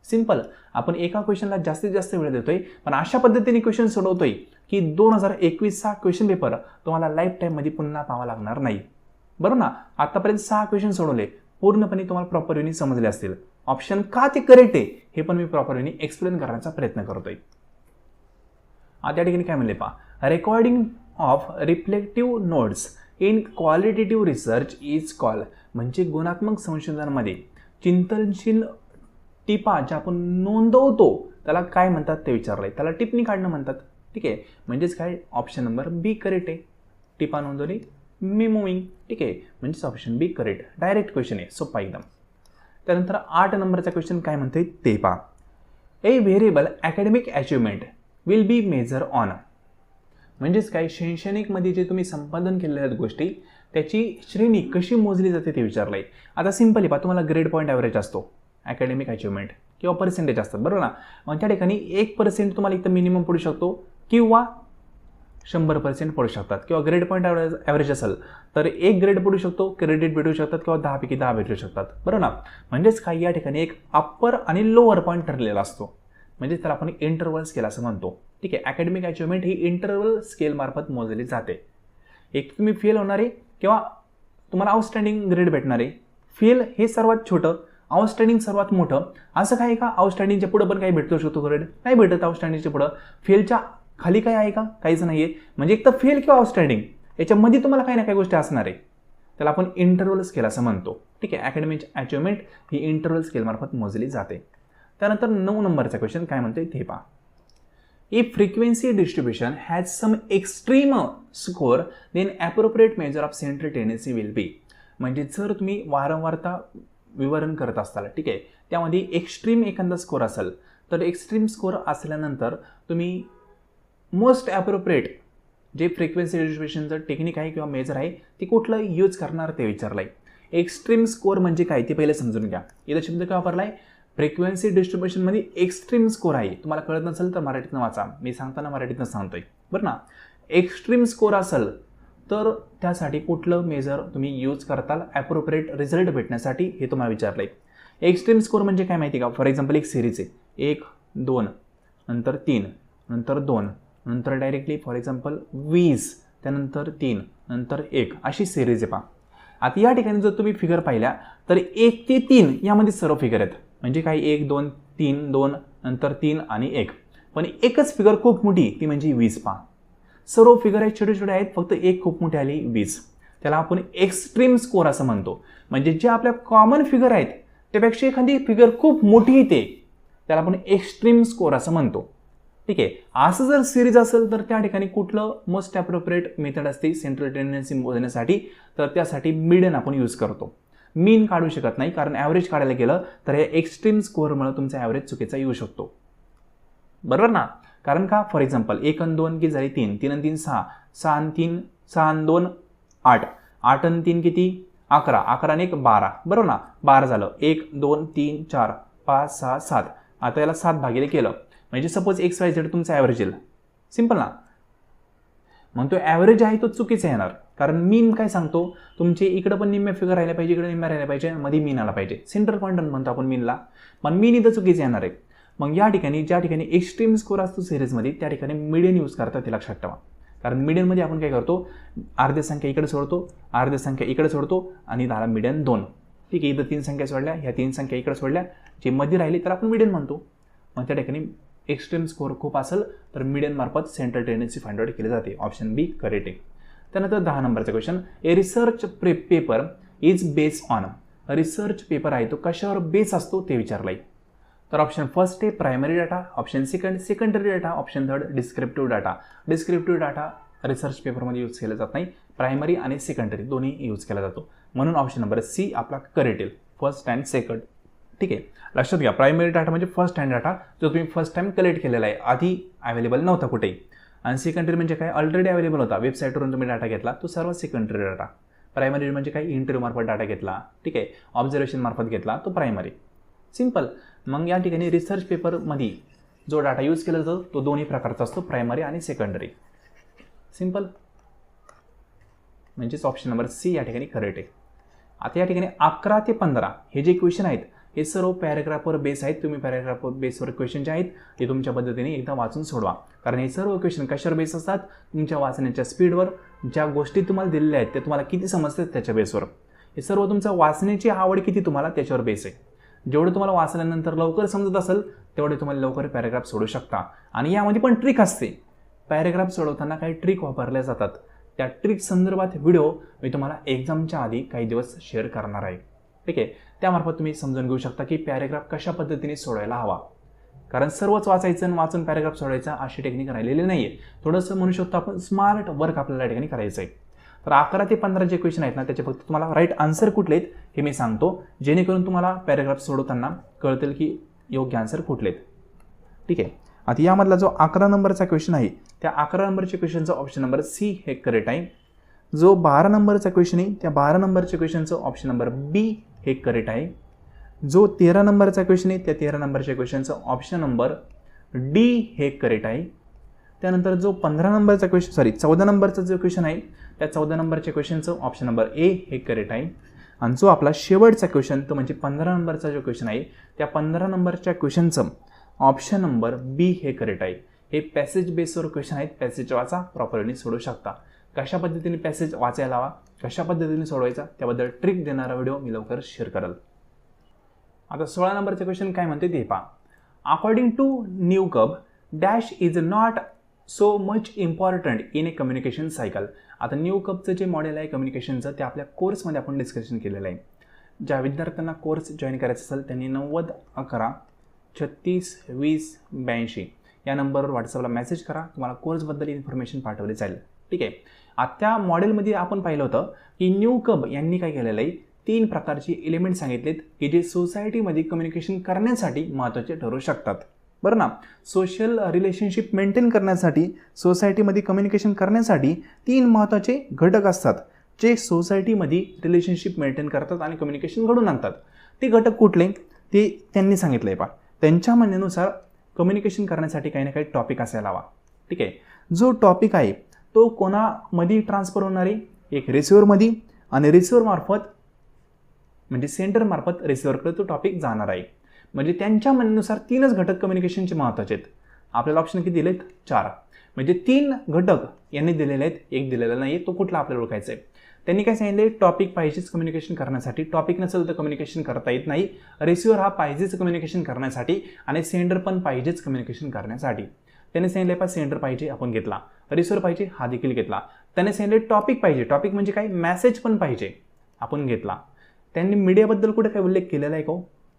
[SPEAKER 1] सिंपल. आपण एका क्वेश्चनला जास्तीत जास्त वेळ देतोय, पण अशा पद्धतीने क्वेश्चन सोडवतोय की 2021चा क्वेश्चन पेपर तुम्हाला लाईफ टाईममध्ये पुन्हा पाहावा लागणार नाही, बरोबर ना. आतापर्यंत 6 क्वेश्चन सोडवले, पूर्णपणे तुम्हाला प्रॉपर वेने समजले असतील. ऑप्शन का ते करेक्ट आहे हे पण मी प्रॉपर वेने एक्सप्लेन करण्याचा प्रयत्न करतोय. आता या ठिकाणी काय म्हणले पहा, recording of reflective notes in qualitative research is call. म्हणजे गुणात्मक संशोधनामध्ये चिंतनशील टिपा ज्या आपण नोंदवतो त्याला काय म्हणतात ते विचारलंय. त्याला टिप्पणी काढणं म्हणतात, ठीक आहे. म्हणजेच काय, ऑप्शन नंबर बी करेक्ट आहे. टिपा नोंदवली, मेमोइंग, ठीक आहे. म्हणजेच ऑप्शन बी करेक्ट. डायरेक्ट क्वेश्चन आहे, सोपा एकदम. त्यानंतर 8 नंबरचा क्वेश्चन काय म्हणतोय ते पहा. A variable academic achievement will be measure on. म्हणजेच काय, शैक्षणिकमध्ये जे तुम्ही संपादन केलेल्या आहेत गोष्टी त्याची श्रेणी कशी मोजली जाते ते विचारलंय. आता सिंपल आहे पहा, तुम्हाला ग्रेड पॉईंट ॲव्हरेज असतो, अकॅडमिक अचिव्हमेंट किंवा पर्सेंटेज असतात, बरोबर ना. मग त्या ठिकाणी 1% तुम्हाला इथं मिनिमम पडू शकतो किंवा 100% पडू शकतात, किंवा ग्रेड पॉईंट ॲव्हरेज असेल तर 1 ग्रेड पडू शकतो, क्रेडिट भेटू शकतात, किंवा 10 पैकी 10 भेटू शकतात, बरोबर ना. म्हणजेच काय, या ठिकाणी एक अप्पर आणि लोअर पॉईंट ठरलेला असतो, म्हणजे त्याला आपण इंटरव्हल स्केल असं म्हणतो, ठीक आहे. अकॅडमिक अचिव्हमेंट ही इंटरव्हल स्केल मार्फत मोजली जाते. एक तुम्ही फेल होणारे किंवा तुम्हाला आउटस्टँडिंग ग्रेड भेटणारे. फेल हे सर्वात छोटं, आउटस्टँडिंग सर्वात मोठं. असं काय का आउटस्टँडिंगच्या पुढं पण काही भेटू शकतो ग्रेड? नाही भेटत आउटस्टँडिंगच्या पुढं. फेलच्या खाली काय आहे का? काहीच नाही आहे. म्हणजे एक तर फेल किंवा आउटस्टँडिंग याच्यामध्ये तुम्हाला काही ना काही गोष्टी असणार आहे, त्याला आपण इंटरव्हल स्केल असं म्हणतो, ठीक आहे. अकॅडमिक अचिव्हमेंट ही इंटरव्हल स्केल मार्फत मोजली जाते. त्यानंतर 9 नंबरचा क्वेश्चन काय म्हणतोय ते पहा. If frequency distribution has some extreme score, then appropriate measure of central tendency will be. म्हणजे जर तुम्ही वारंवारता विवरण करत असाल, ठीक आहे, त्यामध्ये एक्स्ट्रीम एखादा स्कोर असेल तर एक्स्ट्रीम स्कोर असल्यानंतर तुम्ही मोस्ट ॲप्रोप्रिएट जे फ्रिक्वेन्सी डिस्ट्रिब्युशनचं टेक्निक आहे किंवा मेजर आहे ते कुठलं यूज करणार ते विचारलं आहे. एक्स्ट्रीम स्कोर म्हणजे काय ते पहिले समजून घ्या. इथं शब्द काय वापरला आहे? फ्रिक्वेन्सी डिस्ट्रिब्युशनमध्ये एक्स्ट्रीम स्कोर आहे. तुम्हाला कळत नसेल तर मराठीतनं वाचा, मी सांगताना मराठीतनं सांगतोय, बरं ना. एक्स्ट्रीम स्कोर असेल तर त्यासाठी कुठलं मेजर तुम्ही यूज करताल ॲप्रोप्रिएट रिझल्ट भेटण्यासाठी हे तुम्हाला विचारलं आहे. एक्स्ट्रीम स्कोर म्हणजे काय माहिती का? फॉर एक्झाम्पल एक सिरीज आहे, 1 2, नंतर 3, नंतर 2, नंतर डायरेक्टली फॉर एक्झाम्पल 20, त्यानंतर 3, नंतर 1 अशी सिरीज आहे पहा. आता या ठिकाणी जर तुम्ही फिगर पाहिल्या तर 1 ते 3 यामध्ये सर्व फिगर आहेत. म्हणजे काय 1, 2, 3, 2, नंतर 3 आणि 1. पण एकच फिगर खूप मोठी ती म्हणजे 20 पहा. सर्व फिगर आहेत छोटे छोटे आहेत, फक्त एक खूप मोठी आली 20. त्याला आपण एक्स्ट्रीम स्कोर असं म्हणतो. म्हणजे जे आपल्या कॉमन फिगर आहेत त्यापेक्षा एखादी फिगर खूप मोठी येते त्याला आपण एक्स्ट्रीम स्कोर असं म्हणतो. ठीक आहे. असं जर सिरीज असेल तर त्या ठिकाणी कुठलं मोस्ट अप्रोप्रिएट मेथड असते सेंट्रल टेंडन्सी मोजण्यासाठी, तर त्यासाठी मीडियन आपण यूज करतो. मीन काढू शकत नाही, कारण ॲव्हरेज काढायला गेलं तर हे एक्स्ट्रीम स्कोअरमुळे तुमचा ॲव्हरेज चुकीचा येऊ शकतो. बरोबर ना. कारण का फॉर एक्झाम्पल 1 आणि 2 किती झाली 3, 3 आणि 3 6, 6 आणि 3 6 आणि 2 8, 8 आणि 3 किती 11, 11 आणि 1 12. बरोबर ना. 12 झालं. 1 2 3 4 5 6 7. आता याला 7 भागिले केलं म्हणजे सपोज XYZ तुमचा ॲव्हरेज येईल. सिंपल ना. मग तो ॲव्हरेज आहे तो चुकीचा येणार, कारण मीन काय सांगतो तुमचे इकडं पण निम्म्या फिगर राहिल्या पाहिजे, इकडे निम्म्या राहिल्या पाहिजे, मध्ये मीन आला पाहिजे. सेंटर पॉईंट म्हणतो आपण मीनला, पण मीन इथं चुकीचं येणार आहे. मग या ठिकाणी ज्या ठिकाणी एक्स्ट्रीम स्कोर असतो सिरीजमध्ये त्या ठिकाणी मीडियन यूज करतात, ते लक्षात ठेवा. कारण मीडियनमध्ये आपण काय करतो अर्ध्या संख्या इकडे सोडतो, अर्ध्या संख्या इकडे सोडतो आणि झाला मीडियन 2. ठीक आहे. इथं 3 संख्या सोडल्या, ह्या 3 संख्या इकडे सोडल्या, जे मध्ये राहिली तर आपण मीडियन म्हणतो. मग त्या ठिकाणी एक्स्ट्रीम स्कोर खूप असेल तर मीडियन मार्फत सेंट्रल टेंडन्सी फाइंड आउट केली जाते. ऑप्शन बी करेक्ट आहे. त्यानंतर 10 नंबरचा question, a research paper is base on. Research paper आहे तो कशावर बेस असतो ते विचारलाय. तर ऑप्शन फर्स्ट आहे primary data, option second secondary data, option third descriptive data. Descriptive data research पेपरमध्ये यूज केला जात नाही, प्रायमरी आणि सेकंडरी दोन्ही यूज केला जातो. म्हणून ऑप्शन नंबर सी आपला करेक्ट येईल, फर्स्ट अँड सेकंड. ठीक आहे. लक्षात घ्या, प्रायमरी डाटा म्हणजे फर्स्ट हँड डाटा जो तुम्ही फर्स्ट टाइम कलेक्ट केलेला आहे, आधी अवेलेबल नव्हता कुठेही. आणि सेकंडरी म्हणजे काय ऑलरेडी अवेलेबल होता, वेबसाईटवरून तुम्ही डाटा घेतला तो सर्व सेकंडरी डाटा. प्रायमरी म्हणजे काय इंटरव्ह्यू मार्फत डाटा घेतला, ठीक आहे, ऑब्झर्वेशन मार्फत घेतला तो प्रायमरी. सिंपल. मग या ठिकाणी रिसर्च पेपरमध्ये जो डाटा यूज केला जातो तो दोन्ही प्रकारचा असतो, प्रायमरी आणि सेकंडरी. सिंपल. म्हणजेच ऑप्शन नंबर सी या ठिकाणी करेक्ट आहे. आता या ठिकाणी 11 ते 15 हे जे क्वेश्चन आहेत हे सर्व पॅरेग्राफवर बेस आहेत. तुम्ही पॅरेग्राफ बेसवर क्वेश्चन जे आहेत ते तुमच्या पद्धतीने एकदा वाचून सोडवा, कारण हे सर्व क्वेश्चन कशावर बेस असतात तुमच्या वाचण्याच्या स्पीडवर, ज्या गोष्टी तुम्हाला दिलेल्या आहेत त्या तुम्हाला किती समजतात त्याच्या बेसवर. हे सर्व तुमचं वाचण्याची आवड किती तुम्हाला त्याच्यावर बेस आहे. जेवढं तुम्हाला वाचल्यानंतर लवकर समजत असेल तेवढे तुम्हाला लवकर पॅरेग्राफ सोडू शकता. आणि यामध्ये पण ट्रिक असते, पॅरेग्राफ सोडवताना काही ट्रिक वापरल्या जातात. त्या ट्रिक संदर्भात व्हिडिओ मी तुम्हाला एक्झामच्या आधी काही दिवस शेअर करणार आहे. ठीक आहे. त्यामार्फत तुम्ही समजून घेऊ शकता की पॅरेग्राफ कशा पद्धतीने सोडवायला हवा, कारण सर्वच वाचायचं आणि वाचून पॅरेग्राफ सोडवायचा अशी टेक्निक राहिलेली नाही आहे. थोडंसं म्हणू शकतो आपण स्मार्ट वर्क आपल्याला या ठिकाणी करायचं आहे. तर 11 ते 15 जे क्वेश्चन आहेत ना त्याचे फक्त तुम्हाला राईट आन्सर कुठले आहेत हे मी सांगतो, जेणेकरून तुम्हाला पॅरेग्राफ सोडवताना कळतील की योग्य आन्सर कुठले आहेत. ठीक आहे. आता यामधला जो 11 नंबरचा क्वेश्चन आहे त्या 11 नंबरच्या क्वेश्चनचं ऑप्शन नंबर सी हे करेक्ट आहे. जो 12 नंबरचा क्वेश्चन आहे त्या 12 नंबरच्या क्वेश्चनचं ऑप्शन नंबर बी हे करेक्ट आहे. जो 13 नंबरचा क्वेश्चन आहे त्या 13 नंबरच्या क्वेश्चनचं ऑप्शन नंबर डी हे करेक्ट आहे. त्यानंतर जो 14 नंबरचा जो क्वेश्चन आहे त्या 14 नंबरच्या क्वेश्चनचं ऑप्शन नंबर ए हे करेक्ट आहे. आणि जो आपला शेवटचा क्वेश्चन तो म्हणजे 15 नंबरचा जो क्वेश्चन आहे त्या 15 नंबरच्या क्वेश्चनचं ऑप्शन नंबर बी हे करेक्ट आहे. हे पॅसेज बेसवर क्वेश्चन आहेत, पॅसेज वाचा, प्रॉपरली सोडू शकता. कशा पद्धतीने पॅसेज वाचायला हवा, कशा पद्धतीने सोडवायचा त्याबद्दल ट्रिक देणारा व्हिडिओ मी लवकर शेअर करेल. आता 16 नंबरचे क्वेश्चन काय म्हणते ते पहा. According to Newcomb dash is not so much important in a communication cycle. आता न्यूकबचं जे मॉडेल आहे कम्युनिकेशनचं ते आपल्या कोर्समध्ये आपण डिस्कशन केलेलं आहे. ज्या विद्यार्थ्यांना कोर्स जॉईन करायचा असेल त्यांनी 90 11 36 20 82 या नंबरवर व्हॉट्सअपला मेसेज करा, तुम्हाला कोर्सबद्दल इन्फॉर्मेशन पाठवली जाईल. ठीक आहे. आता त्या मॉडेलमध्ये आपण पाहिलं होतं की न्यूकब यांनी काय केलेलं आहे 3 प्रकारचे एलिमेंट सांगितलेत की जे सोसायटीमध्ये कम्युनिकेशन करण्यासाठी महत्त्वाचे ठरू शकतात. बरं ना. सोशल रिलेशनशिप मेंटेन करण्यासाठी, सोसायटीमध्ये कम्युनिकेशन करण्यासाठी 3 महत्त्वाचे घटक असतात जे सोसायटीमध्ये रिलेशनशिप मेंटेन करतात आणि कम्युनिकेशन घडवून आणतात. ते घटक कुठले ते त्यांनी सांगितलं आहे पहा. त्यांच्या म्हणण्यानुसार कम्युनिकेशन करण्यासाठी काही ना काही टॉपिक असायला हवा. ठीक आहे. जो टॉपिक आहे तो कोणामध्ये ट्रान्सफर होणार आहे, एक रिसिव्हरमध्ये, आणि रिसिव्हर मार्फत म्हणजे सेंटर मार्फत रिसिव्हरकडे तो टॉपिक जाणार आहे. म्हणजे त्यांच्या म्हणण्यानुसार 3च घटक कम्युनिकेशनचे महत्त्वाचे आहेत. आपल्याला ऑप्शन किती दिलेत? 4. म्हणजे 3 घटक यांनी दिलेले आहेत, एक दिलेला नाही आहे. तो कुठला आपल्याला ओळखायचा आहे? त्यांनी काय सांगितले? टॉपिक पाहिजेच कम्युनिकेशन करण्यासाठी, टॉपिक नसेल तर कम्युनिकेशन करता येत नाही. रिसिव्हर हा पाहिजेच कम्युनिकेशन करण्यासाठी आणि सेंडर पण पाहिजेच कम्युनिकेशन करण्यासाठी. त्याने सांगितले पा सेंडर पाहिजे, आपण घेतला. रिसिव्हर पाहिजे, हा देखील घेतला. त्याने सांगितले टॉपिक पाहिजे, टॉपिक म्हणजे काय? मेसेज पण पाहिजे, आपण घेतला. त्यांनी मीडियाबद्दल कुठे काय उल्लेख केलेला आहे का?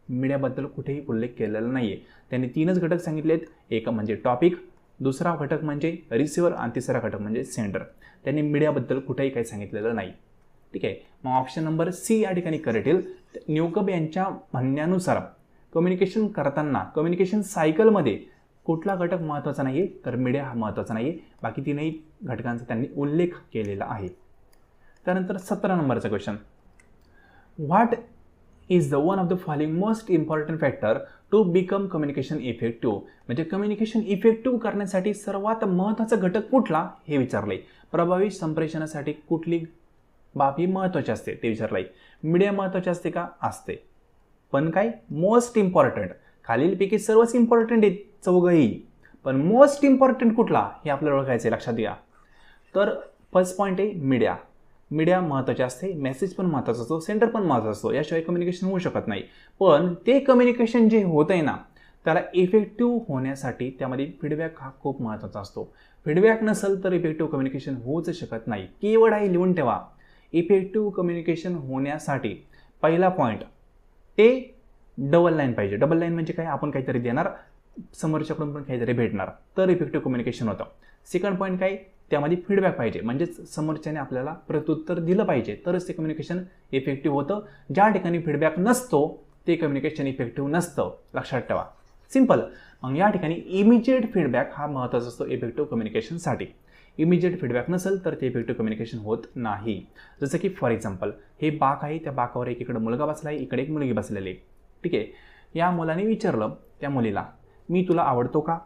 [SPEAKER 1] मीडियाबद्दल कुठेही उल्लेख केलेला नाही आहे. त्यांनी 3च घटक सांगितलेत, एक म्हणजे टॉपिक, दुसरा घटक म्हणजे रिसिव्हर आणि तिसरा घटक म्हणजे सेंडर. त्यांनी मीडियाबद्दल कुठेही काही सांगितलेलं नाही. ठीक आहे, मग ऑप्शन नंबर सी या ठिकाणी करेक्ट येईल. न्यूकॉम्ब यांच्या म्हणण्यानुसार कम्युनिकेशन करताना कम्युनिकेशन सायकलमध्ये कुठला घटक महत्त्वाचा नाही आहे? तर मीडिया हा महत्त्वाचा नाही आहे. बाकी 3ही घटकांचा त्यांनी उल्लेख केलेला आहे. त्यानंतर 17 नंबरचा question, what is the one of the following most important factor to become communication effective? म्हणजे कम्युनिकेशन इफेक्टिव्ह करण्यासाठी सर्वात महत्त्वाचा घटक कुठला हे विचारले. प्रभावी संप्रेषणासाठी कुठली बाब ही महत्त्वाची असते ते विचारलंय. मीडिया महत्त्वाची असते का? असते, पण काय मोस्ट इम्पॉर्टंट? खालीलपैकी सर्वच इम्पॉर्टंट आहेत चौघही, पण मोस्ट इम्पॉर्टंट कुठला हे आपल्याला ओळखायचं आहे. लक्षात घ्या. तर फर्स्ट पॉईंट आहे मीडिया. मीडिया महत्त्वाचे असते, मेसेज पण महत्त्वाचा असतो, सेंटर पण महत्त्वाचा असतो, याशिवाय कम्युनिकेशन होऊ शकत नाही. पण ते कम्युनिकेशन जे होत आहे ना, त्याला इफेक्टिव्ह होण्यासाठी त्यामध्ये फीडबॅक हा खूप महत्त्वाचा असतो. फीडबॅक नसेल तर इफेक्टिव्ह कम्युनिकेशन होऊच शकत नाही. कीवर्ड आहे, लिहून ठेवा. इफेक्टिव्ह कम्युनिकेशन होण्यासाठी पहिला पॉईंट ते डबल लाईन पाहिजे. डबल लाईन म्हणजे काय? आपण काहीतरी देणार, समोरच्याकडून पण काहीतरी भेटणार, तर इफेक्टिव्ह कम्युनिकेशन होतं. सेकंड पॉईंट काय? त्यामध्ये फीडबॅक पाहिजे, म्हणजेच समोरच्याने आपल्याला प्रत्युत्तर दिलं पाहिजे, तरच ते कम्युनिकेशन इफेक्टिव्ह होतं. ज्या ठिकाणी फीडबॅक नसतो ते कम्युनिकेशन इफेक्टिव्ह नसतं. लक्षात ठेवा, सिंपल. मग या ठिकाणी इमिजिएट फीडबॅक हा महत्त्वाचा असतो इफेक्टिव्ह कम्युनिकेशनसाठी. इमिजिएट फीडबॅक नसेल तर ते इफेक्टिव्ह कम्युनिकेशन होत नाही. जसं की फॉर एक्झाम्पल, हे बाक आहे, त्या बाकावर एकीकडे मुलगा बसला आहे, इकडे एक मुलगी बसलेली आहे. ठीक आहे, या मुलाने विचारलं त्या मुलीला, मी तुला आवडतो का?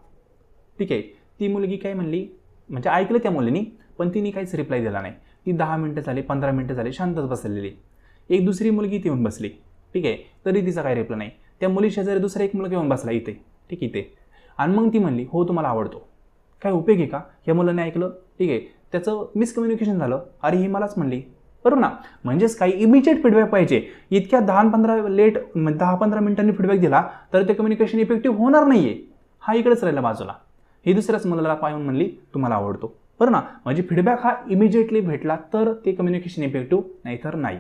[SPEAKER 1] ठीक आहे, ती मुलगी काय म्हणली, म्हणजे ऐकलं त्या मुलीने, पण तिने काहीच रिप्लाय दिला नाही. ती 10 मिनटं झाली, 15 मिनटं झाली, शांतच बसलेली. एक दुसरी मुलगी ती येऊन बसली. ठीक आहे, तरी तिचा काही रिप्लाय नाही. त्या मुली शेजारी दुसरा एक मुलगा येऊन बसला इथे, ठीक इथे, आणि मग ती म्हणली, हो तुम्हाला आवडतो. काय उपयोग आहे का? या मुलाने ऐकलं, ठीक आहे, त्याचं मिसकम्युनिकेशन झालं. अरे ही मलाच म्हणली, बरोबर ना? म्हणजेच काही इमिजिएट फीडबॅक पाहिजे. इतक्या 10-15 मिनिटांनी फीडबॅक दिला तर ते कम्युनिकेशन इफेक्टिव्ह होणार नाही आहे. हा इकडेच राहिला बाजूला. ही दुसऱ्याच मुलाला पाहून म्हणली तुम्हाला आवडतो, बरं ना? म्हणजे फीडबॅक हा इमिजिएटली भेटला तर ते कम्युनिकेशन इफेक्टिव्ह, नाहीतर नाही.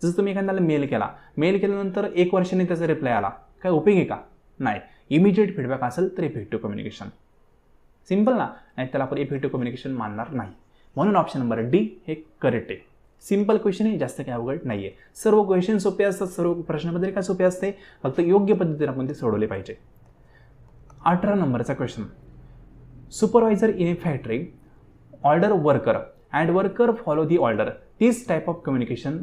[SPEAKER 1] जसं तुम्ही एखाद्याला मेल केल्यानंतर 1 वर्षाने त्याचा रिप्लाय आला, काय उपयोग आहे का? नाही. इमिजिएट फीडबॅक असेल तर इफेक्टिव्ह कम्युनिकेशन. सिंपल ना? नाही त्याला आपण इफेक्टिव्ह कम्युनिकेशन मानणार नाही. म्हणून ऑप्शन नंबर डी हे करेक्ट आहे. सिंपल क्वेश्चन आहे, जास्त काही अवघड नाही आहे. सर्व क्वेश्चन सोपे असतात, सर्व प्रश्नपत्रिका सोपे असते, फक्त योग्य पद्धतीने आपण ते सोडवले पाहिजे. 18 नंबरचा question, supervisor in A factory order worker and worker follow the order, this type of communication,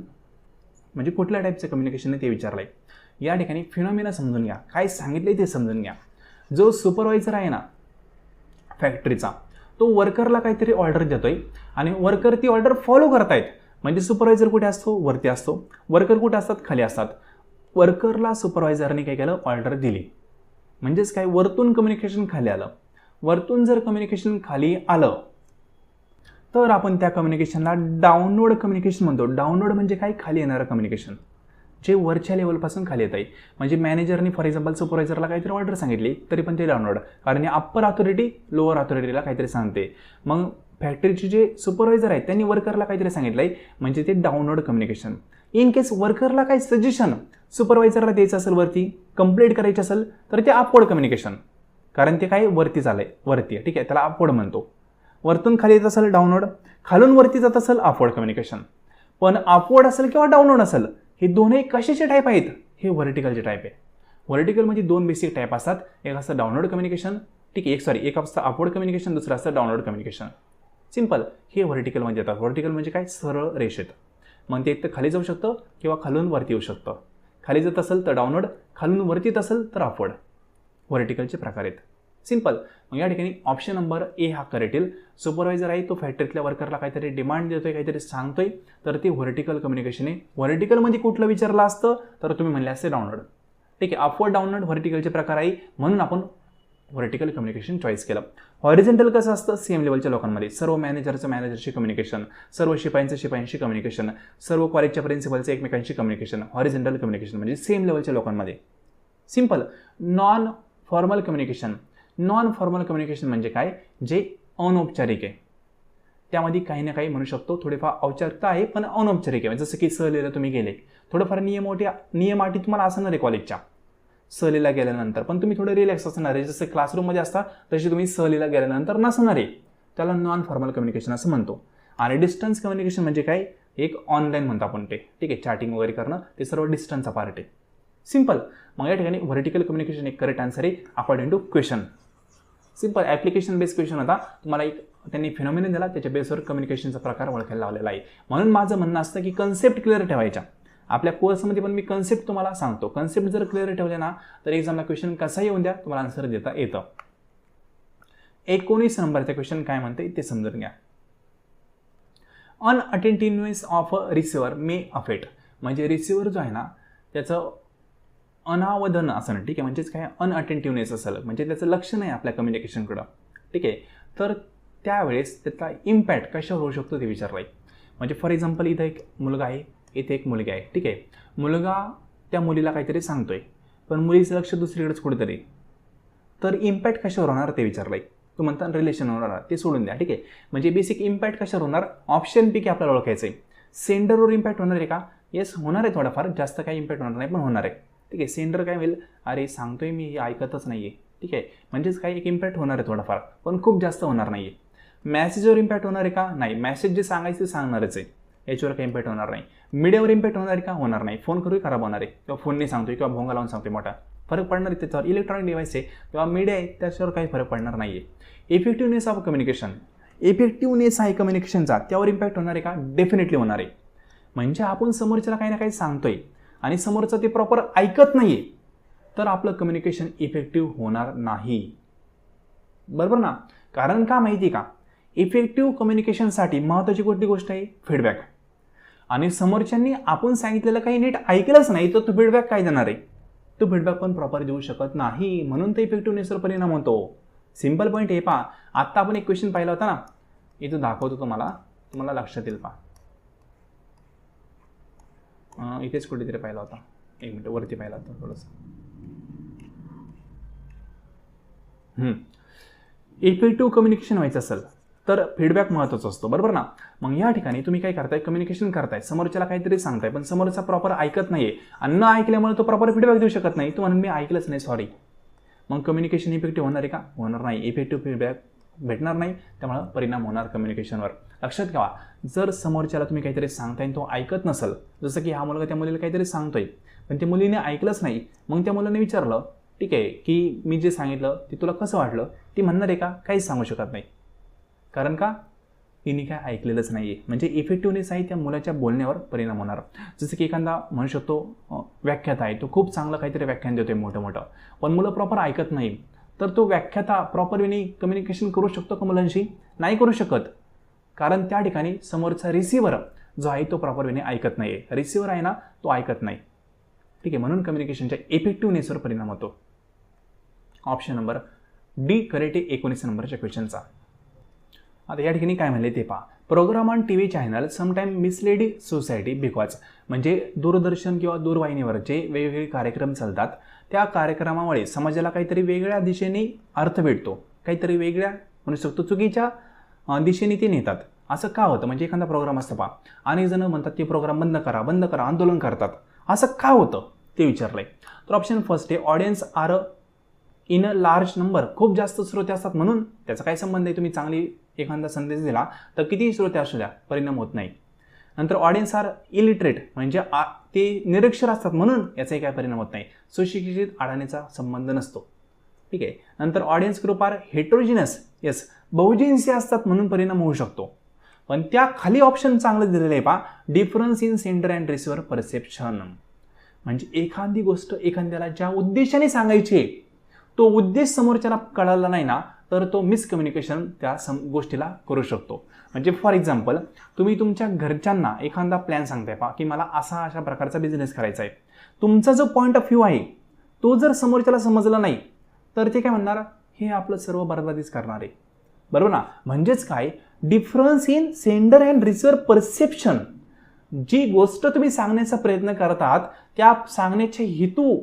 [SPEAKER 1] म्हणजे कुठल्या टाईपचं कम्युनिकेशन आहे ते विचारलं आहे. या ठिकाणी फिनॉमिना समजून घ्या, काय सांगितलं ते समजून घ्या. जो सुपरवायझर आहे ना फॅक्टरीचा, तो वर्करला काहीतरी ऑर्डर देतोय आणि वर्कर ती ऑर्डर फॉलो करतायत. म्हणजे सुपरवायझर कुठे असतो? वरती असतो. वर्कर कुठे असतात? खाली असतात. वर्करला सुपरवायझरने काय केलं? ऑर्डर दिली. म्हणजेच काय? वरतून कम्युनिकेशन खाली आलं. वरतून जर कम्युनिकेशन खाली आलं तर आपण त्या कम्युनिकेशनला डाउनवर्ड कम्युनिकेशन म्हणतो. डाउनवर्ड म्हणजे काय? खाली येणारं कम्युनिकेशन, जे वरच्या लेवलपासून खाली येत आहे. म्हणजे मॅनेजरने फॉर एक्झाम्पल सुपरवायझरला काहीतरी ऑर्डर सांगितली तरी पण ते डाउनवर्ड, कारण अप्पर अथॉरिटी लोअर अथॉरिटीला काहीतरी सांगते. मग फॅक्टरीचे जे सुपरवायझर आहेत त्यांनी वर्करला काहीतरी सांगितलं आहे, म्हणजे ते डाउनवर्ड कम्युनिकेशन. इन केस वर्करला काही सजेशन सुपरवायझरला द्यायचं असेल, वरती कंप्लीट करायची असेल, तर ते अपवर्ड कम्युनिकेशन, कारण ते काय वरती झालंय, वरती आहे. ठीक आहे, त्याला अपवर्ड म्हणतो. वरतून खाली येत असेल डाउनवर्ड, खालून वरती जात असेल अपवर्ड कम्युनिकेशन. पण अपवर्ड असेल किंवा डाउनवर्ड असेल, हे दोन्ही कशाचे टाईप आहेत? हे व्हर्टिकलचे टाईप आहे. व्हर्टिकलमध्ये 2 बेसिक टाईप असतात. एक असतं डाउनवर्ड कम्युनिकेशन, ठीक आहे, एक असतं अपवर्ड कम्युनिकेशन, दुसरं असतं डाउनवर्ड कम्युनिकेशन. सिंपल. हे व्हर्टिकलमध्ये येतात. व्हर्टिकल म्हणजे काय? सरळ रेषेत. मग ते एक तर खाली जाऊ शकतं किंवा खालून वरती येऊ शकतं. खाली जात असेल तर डाउनवर्ड, खालून वरती येत असेल तर अपवर्ड. व्हर्टिकलचे प्रकार आहेत. सिंपल. मग या ठिकाणी ऑप्शन नंबर ए हा करेक्ट येईल. सुपरवायझर आहे तो फॅक्टरीतल्या वर्करला काहीतरी डिमांड देतोय, काहीतरी सांगतोय, तर ते व्हर्टिकल कम्युनिकेशन आहे. व्हर्टिकलमध्ये कुठलं विचारलं असतं तर तुम्ही म्हणले असते डाउनवर्ड. ठीक आहे. अपवर्ड डाऊनवर्ड व्हर्टिकलचे प्रकार आहे म्हणून आपण व्हर्टिकल कम्युनिकेशन चॉईस केलं. हॉरिझॉन्टल कसं असतं, सेम लेवलच्या लोकांमध्ये सर्व मॅनेजरचं मॅनेजरशी कम्युनिकेशन, सर्व शिपायांचं शिपायांशी कम्युनिकेशन, सर्व कॉलेजच्या प्रिन्सिपलचं एकमेकांशी कम्युनिकेशन. हॉरिझॉन्टल कम्युनिकेशन म्हणजे सेम लेवलच्या लोकांमध्ये. Simple. Non formal communication. Non formal communication म्हणजे काय, जे अनौपचारिक आहे. त्यामध्ये काही ना काही म्हणू शकतो थोडेफार औपचारिकता आहे पण अनौपचारिक आहे. जसं की सहलीला तुम्ही गेले, थोडंफार नियम अटी तुम्हाला असणार आहे कॉलेजच्या सहलीला गेल्यानंतर, पण तुम्ही थोडं रिलॅक्स असणार आहे. जसं क्लासरूममध्ये असता तशी तुम्ही सहलीला गेल्यानंतर नसणार आहे. त्याला नॉन फॉर्मल कम्युनिकेशन असं म्हणतो. आणि डिस्टन्स कम्युनिकेशन म्हणजे काय, एक ऑनलाईन म्हणतो आपण ते, ठीक आहे. चॅटिंग वगैरे करणं ते सर्व डिस्टन्सचा पार्ट आहे. सिंपल. मग या ठिकाणी व्हर्टिकल कम्युनिकेशन एक करेक्ट आन्सर आहे according to question. Simple application based question होता. तुम्हाला एक त्यांनी फिनॉमिनन दिला, त्याच्या बेसवर कम्युनिकेशनचा प्रकार ओळखायला लावलेला आहे. म्हणून माझं म्हणणं असतं की कन्सेप्ट क्लिअर ठेवायच्या. आपल्या कोर्समध्ये पण मी कन्सेप्ट तुम्हाला सांगतो. कन्सेप्ट जर क्लिअर ठेवले ना तर एक्झामला क्वेश्चन कसा येऊन द्या तुम्हाला आन्सर देता येतं. 19 नंबरचा क्वेश्चन काय म्हणते ते समजून घ्या. अनअटेंटिव्हनेस ऑफ रिसिव्हर मे अफेक्ट. म्हणजे रिसिव्हर जो आहे ना त्याचं अनावधान असणं, ठीक आहे. म्हणजेच काय, अनअटेंटिव्हनेस असेल म्हणजे त्याचं लक्ष नाही आपल्या कम्युनिकेशनकडं, ठीक आहे. तर त्यावेळेस त्याचा इम्पॅक्ट कशावर होऊ शकतो ते विचारलं आहे. म्हणजे फॉर एक्झाम्पल इथं एक मुलगा आहे, इथे एक मुलगी आहे, ठीक आहे. मुलगा त्या मुलीला काहीतरी सांगतोय पण मुलीचं लक्ष दुसरीकडेच कुठेतरी, तर इम्पॅक्ट कशावर होणार ते विचारलं आहे. तो म्हणता रिलेशन होणार ते सोडून द्या, ठीक आहे. म्हणजे बेसिक इम्पॅक्ट कशावर होणार, ऑप्शन पैकी आपल्याला ओळखायचं आहे. सेंडरवर इम्पॅक्ट होणार आहे का, येस होणार आहे. थोडाफार जास्त काही इम्पॅक्ट होणार नाही पण होणार आहे, ठीक आहे. सेंडर काय होईल, अरे सांगतोय मी हे ऐकतच नाही आहे, ठीक आहे. म्हणजेच काही एक इम्पॅक्ट होणार आहे थोडाफार पण खूप जास्त होणार नाही आहे. मॅसेजवर इम्पॅक्ट होणार आहे का, नाही. मॅसेज जे सांगायचं ते सांगणारच आहे, याच्यावर काही इम्पॅक्ट होणार नाही. मीडियावर इम्पॅक्ट होणार आहे का, होणार नाही. फोन करूही खराब होणार आहे किंवा फोनने सांगतोय किंवा भोंगा लावून सांगतोय मोठा, फरक पडणार आहे त्याच्यावर. इलेक्ट्रॉनिक डिव्हाइस आहे किंवा मीडिया आहे त्याच्यावर काही फरक पडणार नाही आहे. Effectiveness of communication. इफेक्टिव्हनेस आहे कम्युनिकेशनचा, त्यावर इम्पॅक्ट होणार आहे का, डेफिनेटली होणार आहे. म्हणजे आपण समोरच्याला काही ना काही सांगतोय आणि समोरचं ते प्रॉपर ऐकत नाही आहे तर आपलं कम्युनिकेशन इफेक्टिव्ह होणार नाही, बरोबर ना. कारण का माहिती का, इफेक्टिव्ह कम्युनिकेशनसाठी महत्त्वाची कुठली गोष्ट आहे, फीडबॅक. आणि समोरच्यांनी आपण सांगितलेलं काही नीट ऐकलंच नाही तर तो फीडबॅक काय देणार आहे, तो फीडबॅक पण प्रॉपर देऊ शकत नाही. म्हणून ते इफेक्टिव्हनेसवर परिणाम होतो. सिंपल पॉईंट हे पहा. आत्ता आपण एक क्वेश्चन पाहिला होता ना, इथं दाखवतो तुम्हाला लक्षात येईल. पहा इथेच कुठेतरी पाहिला होता, एक मिनिट वरती पाहिला होता थोडंसं. इफेक्टिव्ह कम्युनिकेशन व्हायचं असेल तर फीडबॅक महत्त्वाचा असतो, बरोबर ना. मग या ठिकाणी तुम्ही काय करताय, कम्युनिकेशन करताय, समोरच्याला काहीतरी सांगताय पण समोरचा प्रॉपर ऐकत नाहीये आणि न ऐकल्यामुळे तो प्रॉपर फीडबॅक देऊ शकत नाही. तो म्हणून मी ऐकलंच नाही, सॉरी. मग कम्युनिकेशन इफेक्टिव्ह होणार आहे का, होणार नाही. इफेक्टिव्ह फीडबॅक भेटणार नाही, त्यामुळे परिणाम होणार कम्युनिकेशनवर. लक्षात घ्या, जर समोरच्याला तुम्ही काहीतरी सांगताय आणि तो ऐकत नसेल, जसं की हा मुलगा त्या मुलीला काहीतरी सांगतोय पण त्या मुलीने ऐकलंच नाही, मग त्या मुलाने विचारलं, ठीक आहे, की मी जे सांगितलं ते तुला कसं वाटलं, ती म्हणणार आहे का, काहीच सांगू शकत नाही. कारण का, तिने काय ऐकलेलंच नाही आहे. म्हणजे इफेक्टिव्हनेस आहे त्या मुलाच्या बोलण्यावर परिणाम होणार. जसं की एखादा म्हणू शकतो व्याख्याता आहे, तो खूप चांगलं काहीतरी व्याख्यान देतोय मोठं पण मुलं प्रॉपर ऐकत नाही, तर तो व्याख्याता प्रॉपर वेने कम्युनिकेशन करू शकतो का मुलांशी, नाही करू शकत. कारण त्या ठिकाणी समोरचा रिसिव्हर जो आहे तो प्रॉपर वेने ऐकत नाही आहे. रिसिव्हर आहे ना तो ऐकत नाही, ठीक आहे. म्हणून कम्युनिकेशनच्या इफेक्टिव्हनेसवर परिणाम होतो. ऑप्शन नंबर डी करेक्ट आहे 19 नंबरच्या क्वेश्चनचा. आता या ठिकाणी काय म्हणले ते पहा. Program on T V channel sometime mislead society because. म्हणजे दूरदर्शन किंवा दूरवाहिनीवर जे वेगवेगळे कार्यक्रम चालतात त्या कार्यक्रमामुळे समाजाला काहीतरी वेगळ्या दिशेने अर्थ भेटतो, काहीतरी वेगळ्या म्हणू शकतो चुकीच्या दिशेने ते नेतात. असं का होतं, म्हणजे एखादा प्रोग्राम असतं पहा, अनेक जण म्हणतात ते प्रोग्राम बंद करा, आंदोलन करतात. असं का होतं ते विचारलंय. तर ऑप्शन फर्स्ट आहे, audience are in a large number. खूप जास्त श्रोते असतात म्हणून. त्याचा काय संबंध आहे, तुम्ही चांगली एखादा संदेश दिला तर कितीही श्रोते असू द्या परिणाम होत नाही. नंतर ऑडियन्स आर इलिटरेट, म्हणजे ते निरक्षर असतात म्हणून याचाही काय परिणाम होत नाही. सुशिक्षित अडाणीचा संबंध नसतो, ठीक आहे. नंतर audience group are heterogeneous, yes बहुजिन्सी असतात म्हणून परिणाम होऊ शकतो. पण त्या खाली ऑप्शन चांगलं दिलेलं आहे पहा, difference in sender and receiver perception. म्हणजे एखादी गोष्ट एखाद्याला ज्या उद्देशाने सांगायची आहे तो उद्देश समोरच्याला कळाला नाही ना तर तो मिसकम्युनिकेशन त्या गोष्टीला करू शकतो. म्हणजे फॉर एक्झाम्पल तुम्ही तुमच्या घरच्यांना एखादा प्लॅन सांगताय पहा की मला अशा प्रकारचा बिझनेस करायचा आहे. तुमचा जो पॉईंट ऑफ व्ह्यू आहे तो जर समोरच्याला समजला नाही तर ते काय म्हणणार, हे आपलं सर्व बरबादीच करणार आहे, बरोबर ना. म्हणजेच काय, difference in sender and receiver perception. जी गोष्ट तुम्ही सांगण्याचा प्रयत्न करतात त्या सांगण्याचे हेतू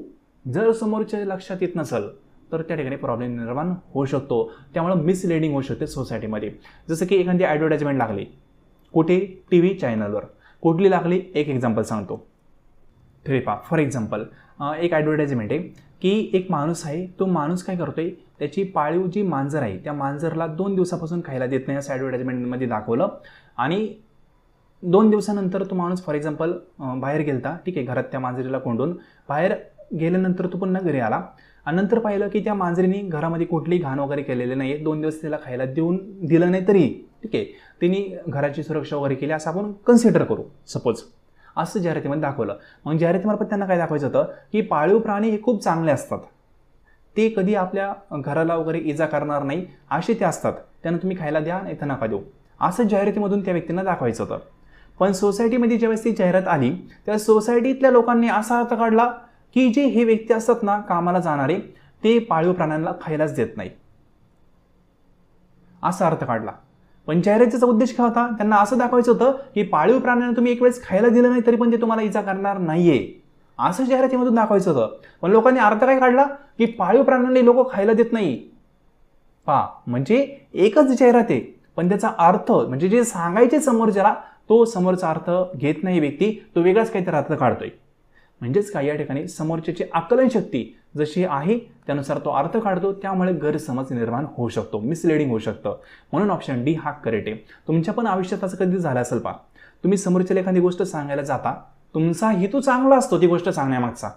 [SPEAKER 1] जर समोरच्या लक्षात येत नसेल तर त्या ठिकाणी प्रॉब्लेम निर्माण होऊ शकतो. त्यामुळे मिसलिडिंग होऊ शकते सोसायटीमध्ये. जसं की एखादी ॲडव्हर्टाइजमेंट लागली कुठे, टी व्ही चॅनलवर. कुठली लागली, एक एक्झाम्पल सांगतो. तरी पहा, फॉर एक्झाम्पल एक ॲडव्हर्टाइजमेंट आहे की एक माणूस आहे, तो माणूस काय करतोय, त्याची पाळीव जी मांजर आहे त्या मांजरला 2 दिवसापासून खायला देत नाही असं ॲडव्हर्टाइजमेंटमध्ये दाखवलं. आणि 2 दिवसानंतर तो माणूस फॉर एक्झाम्पल बाहेर गेलता, ठीक आहे, घरात त्या मांजरीला कोंडून बाहेर गेल्यानंतर तो पुन्हा घरी आला आणि नंतर पाहिलं की त्या मांजरीने घरामध्ये कुठलीही घाण वगैरे केलेली नाही आहे. 2 दिवस तिला खायला दिलं नाही तरी ठीक आहे, तिने घराची सुरक्षा वगैरे केली असं आपण कन्सिडर करू सपोज. असं जाहिरातीमध्ये दाखवलं. मग जाहिरातीमार्फत त्यांना काय दाखवायचं होतं की पाळीव प्राणी हे खूप चांगले असतात, ते कधी आपल्या घराला वगैरे इजा करणार नाही असे ते असतात, त्यांना तुम्ही खायला द्या नाही तर नका देऊ, असं जाहिरातीमधून त्या व्यक्तींना दाखवायचं होतं. पण सोसायटीमध्ये ज्यावेळेस ती जाहिरात आली त्या सोसायटीतल्या लोकांनी असा अर्थ काढला की जे हे व्यक्ती असतात ना कामाला जाणारे, ते पाळीव प्राण्यांना खायलाच देत नाही, असा अर्थ काढला. पण जाहिरातीचा उद्देश काय होता, त्यांना असं दाखवायचं होतं की पाळीव प्राण्यांना तुम्ही एक वेळेस खायला दिलं नाही तरी पण ते तुम्हाला इजा करणार नाहीये, असं जाहिरातीमधून दाखवायचं होतं. पण लोकांनी अर्थ काय काढला की पाळीव प्राण्यांना लोक खायला देत नाही. पहा, म्हणजे एकच जाहिरात आहे पण त्याचा अर्थ म्हणजे जे सांगायचे समोरच्याला तो समोरचा अर्थ घेत नाही व्यक्ती, तो वेगळाच काहीतरी अर्थ काढतोय. म्हणजेच काय, या ठिकाणी समोरच्याची आकलन शक्ती जशी आहे त्यानुसार तो अर्थ काढतो, त्यामुळे गैरसमज निर्माण होऊ शकतो, मिसलिडिंग होऊ शकतं. म्हणून ऑप्शन डी हा करेक्ट आहे. तुमच्या पण आयुष्यात असं कधी झालं असेल पहा, तुम्ही समोरच्याला एखादी गोष्ट सांगायला जाता, तुमचा हेतू चांगला असतो ती गोष्ट सांगण्यामागचा,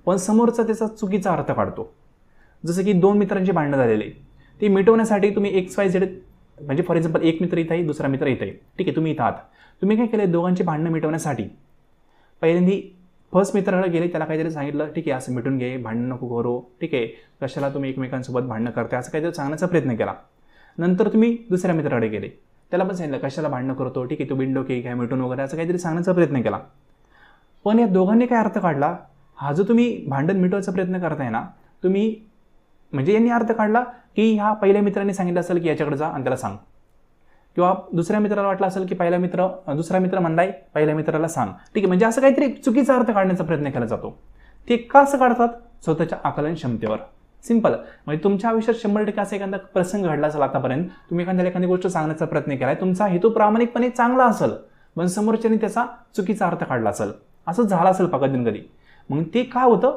[SPEAKER 1] पण समोरचा त्याचा चुकीचा अर्थ काढतो. जसं की 2 मित्रांची भांडणं झालेली, ती मिटवण्यासाठी तुम्ही XYZ म्हणजे फॉर एक्झाम्पल एक मित्र इथं आहे दुसरा मित्र इथं आहे, ठीक आहे, तुम्ही इथं आहात, तुम्ही काय केलं, दोघांची भांडणं मिटवण्यासाठी पहिल्यांदा फर्स्ट मित्राला गेले, त्याला काहीतरी सांगितलं, ठीक आहे असं मिटून घे, भांडण नको करू, ठीक आहे, कशाला तुम्ही एकमेकांसोबत भांडणं करताय असं काहीतरी सांगण्याचा प्रयत्न केला. नंतर तुम्ही दुसऱ्या मित्राकडे गेले, त्याला पण सांगितलं कशाला भांडणं करतो, ठीक आहे तू बिंडो की काय मिटून वगैरे असं काहीतरी सांगण्याचा प्रयत्न केला. पण या दोघांनी काय अर्थ काढला, हा जो तुम्ही भांडण मिटवायचा प्रयत्न करताय ना तुम्ही, म्हणजे यांनी अर्थ काढला की ह्या पहिल्या मित्राने सांगितलं असेल की याच्याकडे जा आणि त्याला सांग, किंवा दुसऱ्या मित्राला वाटलं असेल की दुसरा मित्र म्हणलाय पहिल्या मित्राला सांग, ठीक आहे, म्हणजे असं काहीतरी चुकीचा अर्थ काढण्याचा प्रयत्न केला जातो. ते का असं काढतात, स्वतःच्या आकलन क्षमतेवर. सिंपल, म्हणजे तुमच्या आयुष्यात 100% असा एखादा प्रसंग घडला असेल आतापर्यंत, तुम्ही एखादी गोष्ट सांगण्याचा प्रयत्न केलाय, तुमचा हेतू प्रामाणिकपणे चांगला असेल पण समोरच्याने त्याचा चुकीचा अर्थ काढला असेल, असं झालं असेल कधी. मग ते काय होतं,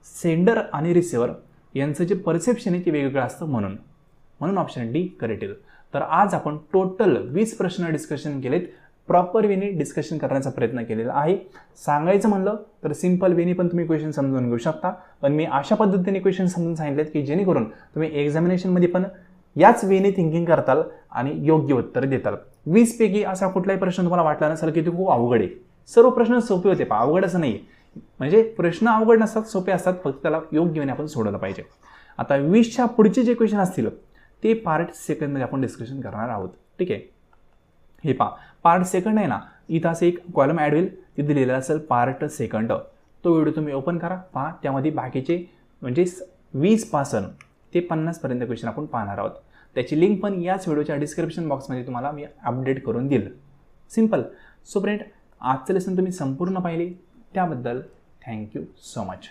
[SPEAKER 1] सेंडर आणि रिसिव्हर यांचं जे परसेप्शन आहे ते वेगवेगळं असतं. म्हणून ऑप्शन डी करेक्ट येईल. तर आज आपण टोटल 20 प्रश्न डिस्कशन केलेत, प्रॉपर वेने डिस्कशन करण्याचा प्रयत्न केलेला आहे. सांगायचं म्हणलं तर सिंपल वेने पण तुम्ही क्वेश्चन समजून घेऊ शकता, पण मी अशा पद्धतीने क्वेश्चन समजून सांगितलेत की जेणेकरून तुम्ही एक्झामिनेशनमध्ये पण याच वेने थिंकिंग करताल आणि योग्य उत्तर देताल. 20 पैकी असा कुठलाही प्रश्न तुम्हाला वाटला नसेल की ते खूप अवघड आहे. सर्व प्रश्न सोपे होते, अवघड असं नाही. म्हणजे प्रश्न अवघड नसतात, सोपे असतात, फक्त त्याला योग्य वेने आपण सोडवलं पाहिजे. आता 20च्या पुढचे जे क्वेश्चन असतील ते पार्ट सेकंडमध्ये आपण डिस्कशन करणार आहोत, ठीक आहे. हे पहा, पार्ट सेकंड आहे ना, इथं असं एक कॉलम ॲड होईल, तिथे लिहिलेलं असेल पार्ट सेकंड. तो व्हिडिओ तुम्ही ओपन करा, पहा, त्यामध्ये बाकीचे म्हणजे 20 पासून ते 50 पर्यंत क्वेश्चन आपण पाहणार आहोत. त्याची लिंक पण याच व्हिडिओच्या डिस्क्रिप्शन बॉक्समध्ये तुम्हाला मी अपडेट करून देईल. सिंपल. सो फ्रेंड, आजचं लेसन तुम्ही संपूर्ण पाहिले त्याबद्दल थँक्यू सो मच.